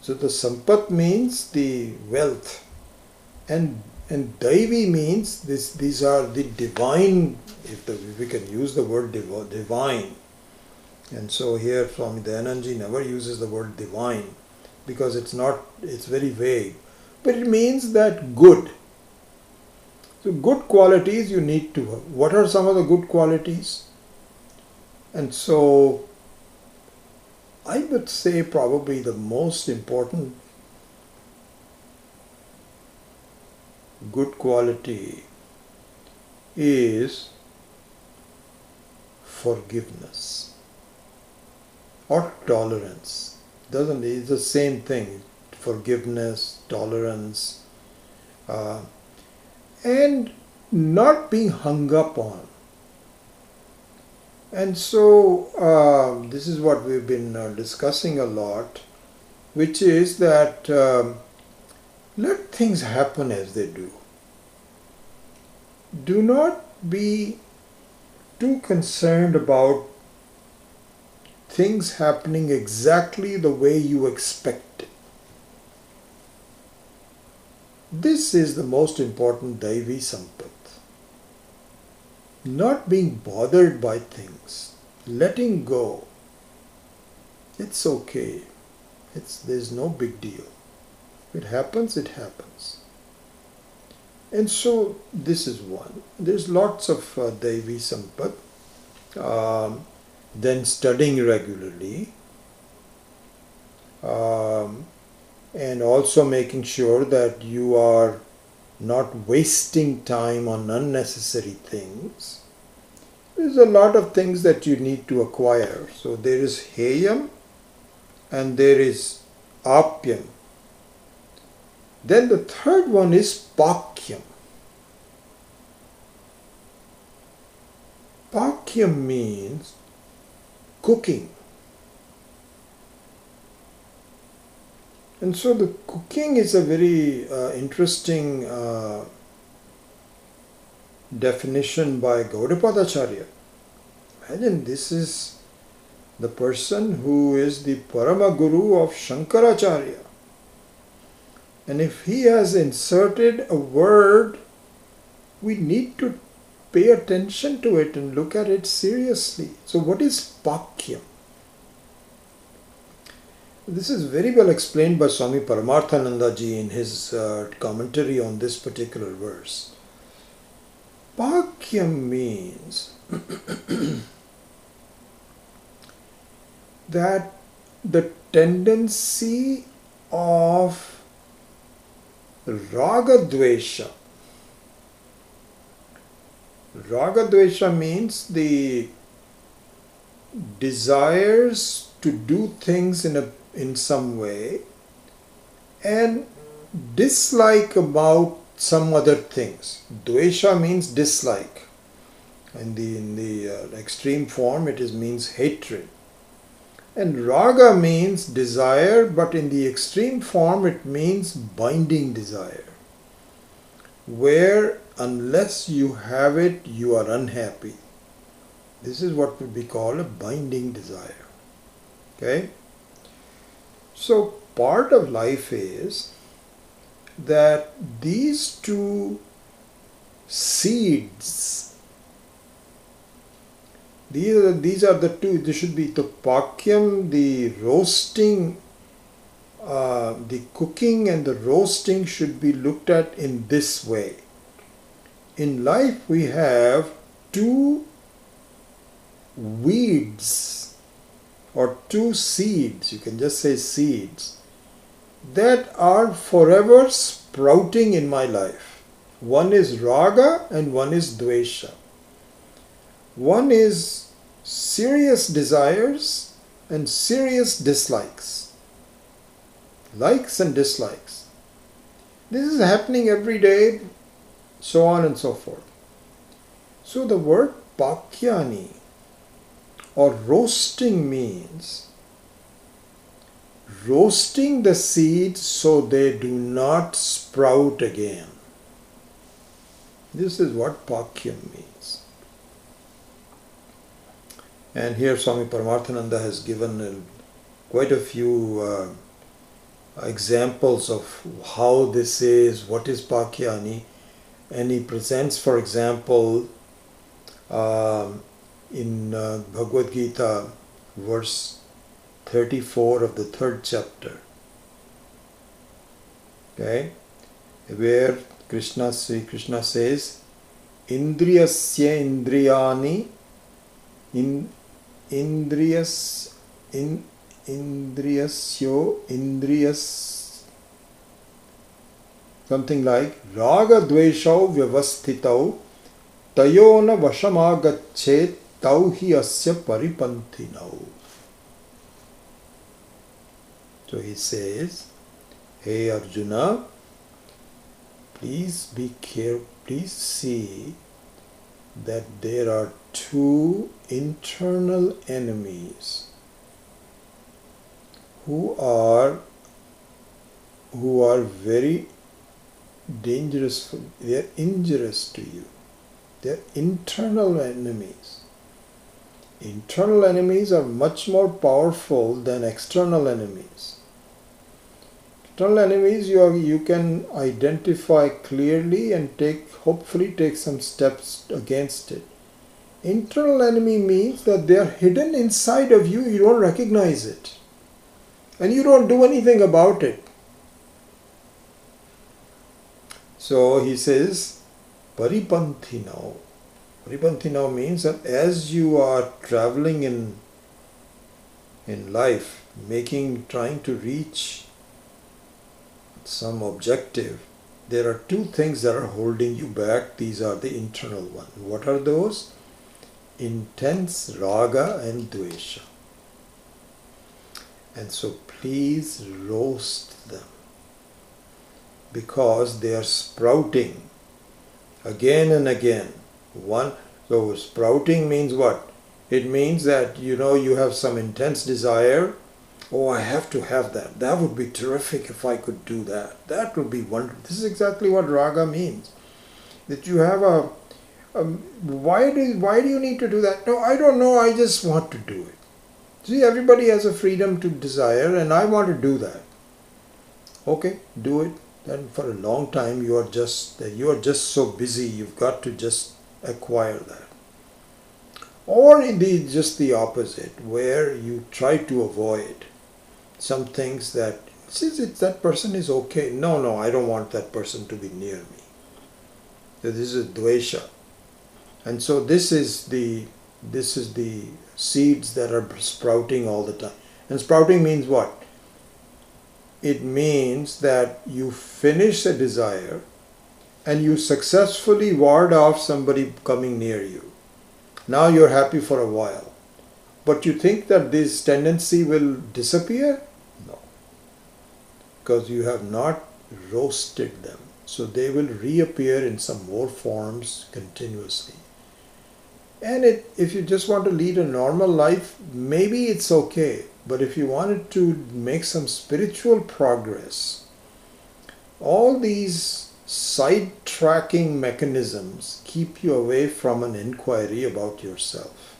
So the Sampat means the wealth, and Daivi means these are the divine, if we can use the word divine. And so here Swami Dayananji never uses the word divine because it's very vague. But it means that good. So good qualities you need to have. What are some of the good qualities? And so I would say probably the most important good quality is forgiveness or tolerance. It's the same thing. Forgiveness, tolerance, and not being hung up on. And so this is what we've been discussing a lot, which is that let things happen as they do. Do not be too concerned about things happening exactly the way you expect it. This is the most important Daivi Sampat. Not being bothered by things, letting go. It's okay. There's no big deal. If it happens, it happens. And so this is one. There's lots of Daivi Sampat. Then studying regularly. And also making sure that you are not wasting time on unnecessary things. There's a lot of things that you need to acquire. So there is heyam and there is apyam. Then the third one is pakyam. Pakyam means cooking. And so the cooking is a very interesting definition by Gaudapadacharya. Imagine, this is the person who is the Parama Guru of Shankaracharya. And if he has inserted a word, we need to pay attention to it and look at it seriously. So what is Pakyam? This is very well explained by Swami Paramarthananda ji in his commentary on this particular verse. Pakyam means that the tendency of raga-dvesha. Raga-dvesha means the desires to do things in some way and dislike about some other things. Dvesha means dislike. In the extreme form it means hatred. And raga means desire, but in the extreme form it means binding desire, where unless you have it you are unhappy. This is what would be called a binding desire. Okay? So part of life is that these two seeds, these are the two, this should be the pakyam, the roasting, the cooking and the roasting should be looked at in this way. In life we have two weeds or two seeds, you can just say seeds, that are forever sprouting in my life. One is raga and one is dvesha. One is serious desires and serious dislikes. Likes and dislikes. This is happening every day, so on and so forth. So the word pakyani or roasting means roasting the seeds so they do not sprout again. This is what pakyam means. And here Swami Paramarthananda has given quite a few examples of how this is, what is pakyani, and he presents, for example, in Bhagavad Gita, verse 34 of the 3rd chapter, okay, where Sri Krishna says, Indriyasya indriyani something like raga dveshau vyavasthitau tayona vashamagachet tau hi asya paripanthinau. So he says, hey Arjuna, please be careful, please see that there are two internal enemies who are very dangerous, they are injurious to you. They are internal enemies. Internal enemies are much more powerful than external enemies. External enemies you can identify clearly and hopefully take some steps against it. Internal enemy means that they are hidden inside of you, you don't recognize it. And you don't do anything about it. So he says, paripanthinau. Paripanthinau means that as you are traveling in life, trying to reach some objective, there are two things that are holding you back. These are the internal ones. What are those? intense raga and dvesha. And so please roast them, because they are sprouting again and again. So sprouting means what? It means that you have some intense desire. Oh, I have to have that. That would be terrific if I could do that. That would be wonderful. This is exactly what raga means. That you have why do you need to do that? No, I don't know. I just want to do it. See, everybody has a freedom to desire, and I want to do that. Okay, do it. Then for a long time you are just so busy. You've got to just acquire that. Or indeed just the opposite, where you try to avoid some things that, since that person is okay, no, I don't want that person to be near me. So this is dvesha. And so this is the seeds that are sprouting all the time. And sprouting means what? It means that you finish a desire and you successfully ward off somebody coming near you. Now you're happy for a while. But you think that this tendency will disappear? No. Because you have not roasted them. So they will reappear in some more forms continuously. And if you just want to lead a normal life, maybe it's okay. But if you wanted to make some spiritual progress, all these side-tracking mechanisms keep you away from an inquiry about yourself.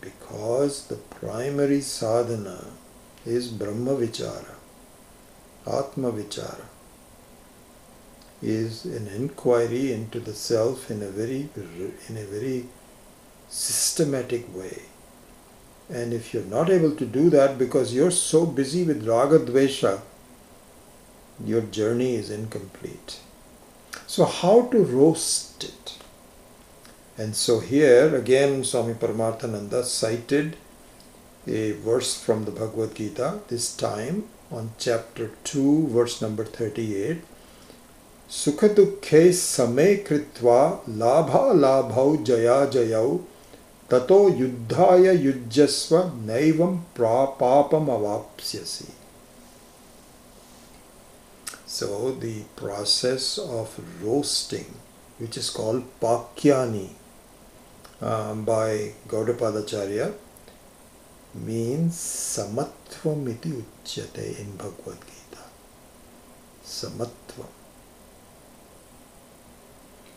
Because the primary sadhana is Brahma Vichara, Atma Vichara, is an inquiry into the self in a very systematic way. And if you're not able to do that because you're so busy with raga dvesha, your journey is incomplete. So how to roast it? And so here again Swami Paramarthananda cited a verse from the Bhagavad Gita, this time on chapter 2, verse number 38. Sukha dukhe same kritva labha labhau jaya jayau tato yuddhaya yujjasva naivam papam avapsyasi. So the process of roasting, which is called pakyani by Gaudapadacharya, means samatvam iti uchyate in Bhagavad Gita. Samatvam.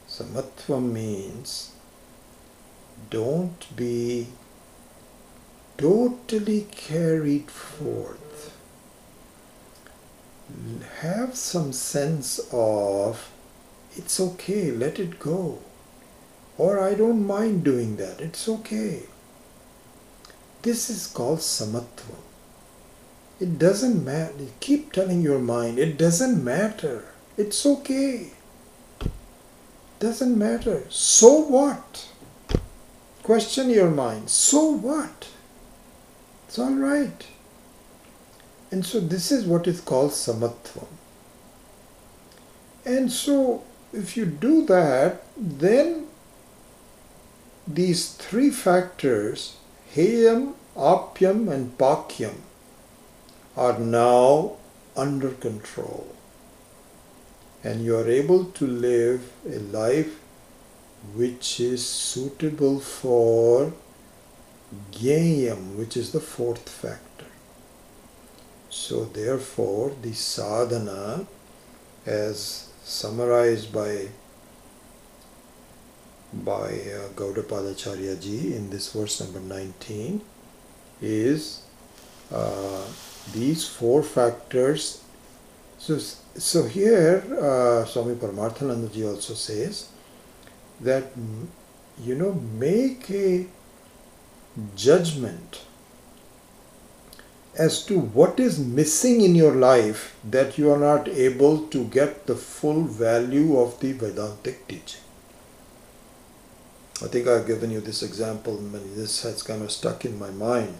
Samatvam means don't be totally carried forth. Have some sense of, it's okay, let it go. Or I don't mind doing that, it's okay. This is called samatvam. It doesn't matter. Keep telling your mind, it doesn't matter. It's okay. Doesn't matter. So what? Question your mind. So what? It's all right. And so this is what is called samatvam. And so if you do that, then these three factors, heyam, apyam and pakyam, are now under control. And you are able to live a life which is suitable for gyayam, which is the fourth factor. So therefore the sadhana, as summarized by Gaudapadacharya ji in this verse number 19, is these four factors. So here Swami Paramarthananda ji also says that make a judgment as to what is missing in your life that you are not able to get the full value of the Vedantic teaching. I think I've given you this example. This has kind of stuck in my mind.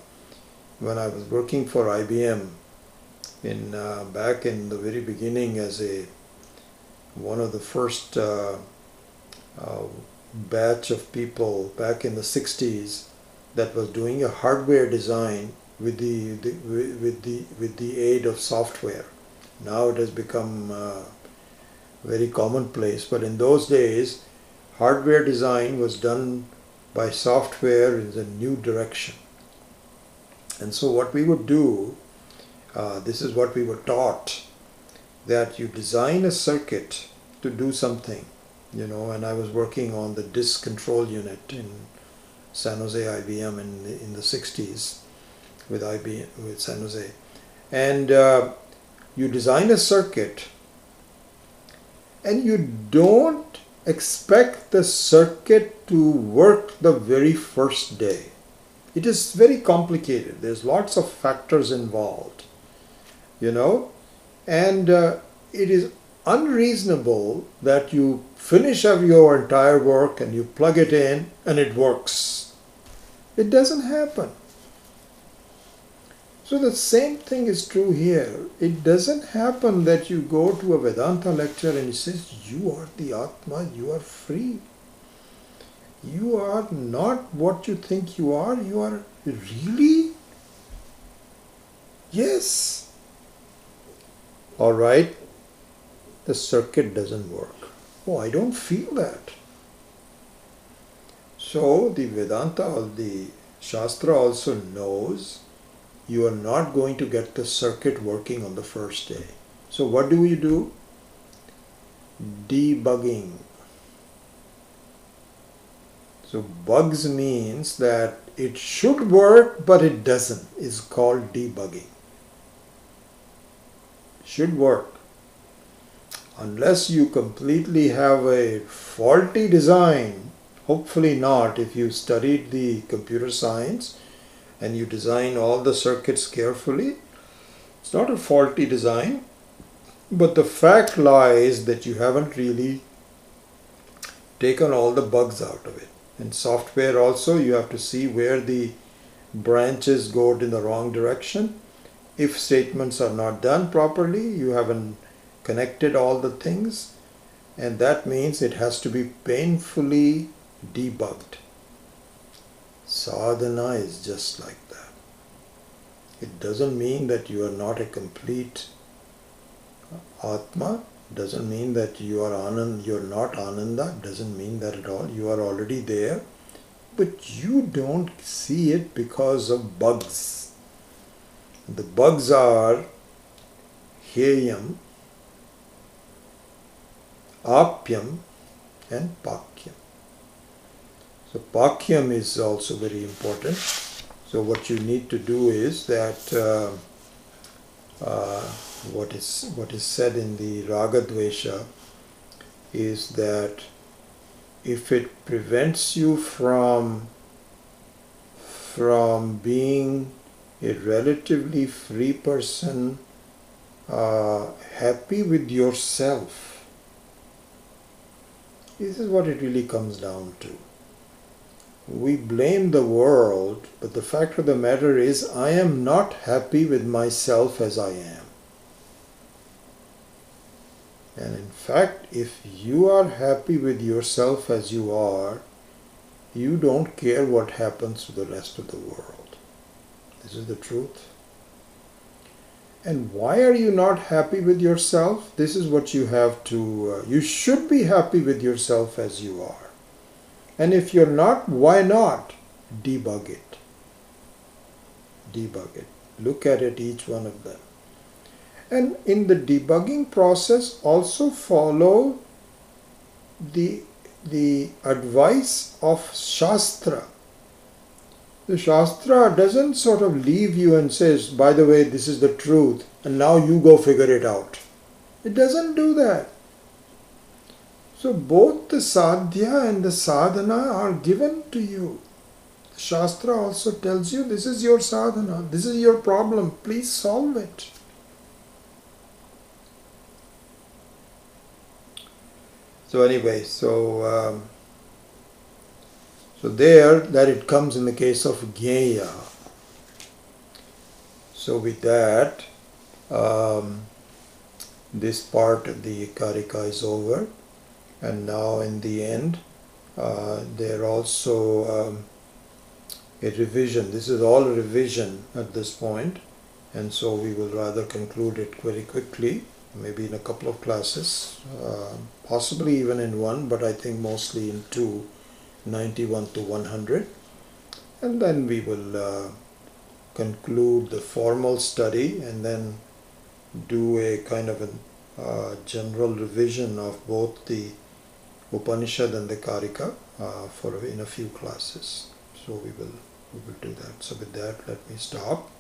When I was working for IBM back in the very beginning as one of the first batch of people back in the 60s that was doing a hardware design with the aid of software. Now it has become very commonplace, but in those days hardware design was done by software in the new direction. And so what we would do, this is what we were taught, that you design a circuit to do something, and I was working on the disk control unit in San Jose IBM in the 60s with IBM, with San Jose. And you design a circuit and you don't expect the circuit to work the very first day. It is very complicated. There's lots of factors involved, and it is unreasonable that you finish up your entire work and you plug it in and it works. It doesn't happen. So the same thing is true here. It doesn't happen that you go to a Vedanta lecture and it says, you are the Atma, you are free. You are not what you think you are. You are really? Yes. All right. The circuit doesn't work. Oh, I don't feel that. So the Vedanta or the Shastra also knows you are not going to get the circuit working on the first day. So what do we do? Debugging. So bugs means that it should work but it doesn't. It's called debugging. Should work. Unless you completely have a faulty design, hopefully not if you studied the computer science and you design all the circuits carefully. It's not a faulty design, but the fact lies that you haven't really taken all the bugs out of it. In software also, you have to see where the branches go in the wrong direction. If statements are not done properly, you haven't connected all the things, and that means it has to be painfully debugged. Sadhana is just like that. It doesn't mean that you are not a complete Atma, doesn't mean that you are Anand, you're not Ananda, doesn't mean that at all. You are already there, but you don't see it because of bugs. The bugs are Heyam, Apyam and Pakyam. So Pakyam is also very important. So what you need to do is that what is said in the Raga Dvesha is that if it prevents you from being a relatively free person, happy with yourself, this is what it really comes down to. We blame the world, but the fact of the matter is I am not happy with myself as I am. And in fact, if you are happy with yourself as you are, you don't care what happens to the rest of the world. This is the truth. And why are you not happy with yourself? This is what you have to, you should be happy with yourself as you are. And if you're not, why not? Debug it. Debug it. Look at it, each one of them. And in the debugging process, also follow the advice of Shastra. The Shastra doesn't sort of leave you and says, by the way, this is the truth, and now you go figure it out. It doesn't do that. So both the sadhya and the sadhana are given to you. The Shastra also tells you, this is your sadhana, this is your problem, please solve it. So anyway, so there that it comes in the case of Gyeya. So with that, this part of the Karika is over, and now in the end They're also a revision. This is all a revision at this point, and so we will rather conclude it very quickly, maybe in a couple of classes, possibly even in one, but I think mostly in two, 91 to 100. And then we will conclude the formal study and then do a kind of a general revision of both the Upanishad and the Karika in a few classes. So we will do that. So with that, let me stop.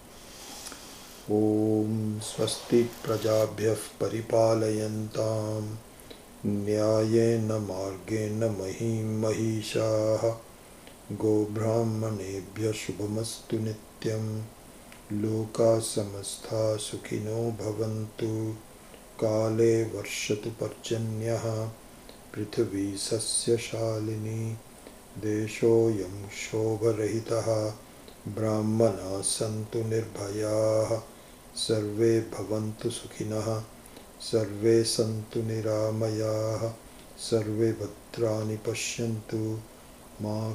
Om Swasti Prajabhyah Paripalayantam Nyayena Margena Mahim Mahishaha Go Brahmanebhya Shubhamastu Nityam Loka Samastha Sukhino Bhavantu Kale Varshatu Parjanyaha Prithvi Sasya Shalini Deshoyam Shobharahitaha Brahmana Santu Nirbhayaha Sarve Bhavantu Sukhinaha Sarve Santu Niramayaha Sarve Bhadrani Pashyantu Ma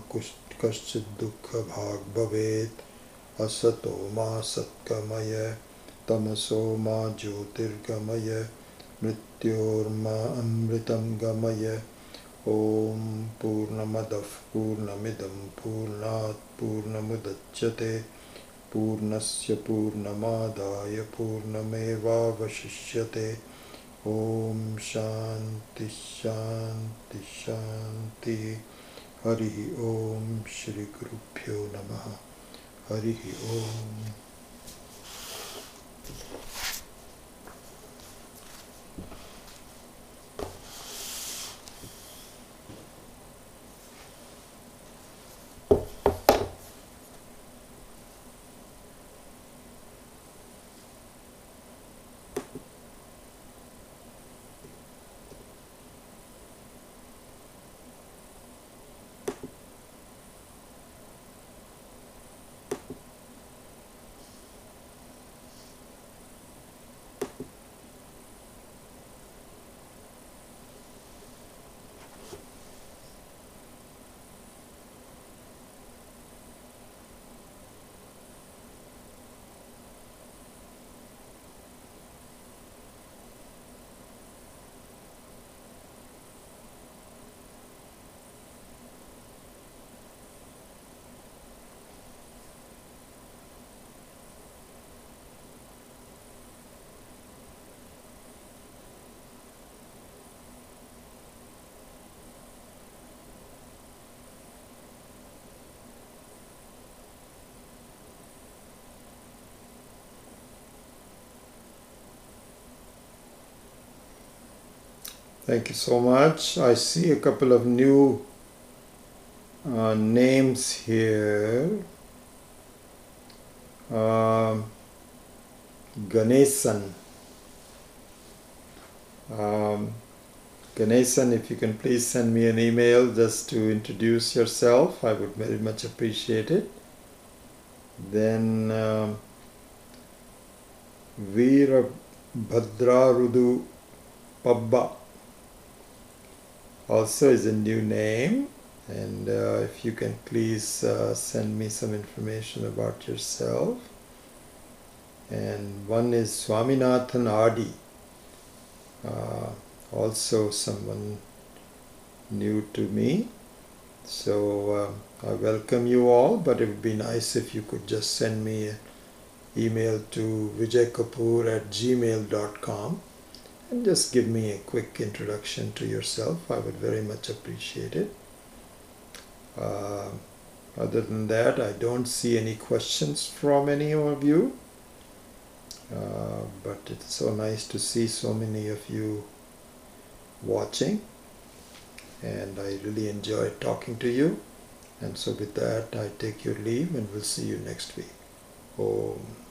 Kaschid Dukkha Bhag Bhavet Asato Ma Satkamaya Tamaso Ma Jyotirgamaya Mrityorma Amritam Gamaya Om Purnamadav Purnamidam Purnat Purnamudachyate Purnasya Purnamadaya Purnameva Vashishyate Om Shanti Shanti Shanti Harihi Om Shri Gurubhyo Namaha Harihi Om. Thank you so much. I see a couple of new names here. Ganesan. Ganesan, if you can please send me an email just to introduce yourself, I would very much appreciate it. Then Veera Bhadrarudu Pabba also is a new name, and if you can please send me some information about yourself. And one is Swaminathan Adi, also someone new to me. So I welcome you all, but it would be nice if you could just send me an email to vijaykapoor@gmail.com and just give me a quick introduction to yourself. I would very much appreciate it. Other than that, I don't see any questions from any of you. But it's so nice to see so many of you watching, and I really enjoyed talking to you. And so with that, I take your leave and we'll see you next week. Om.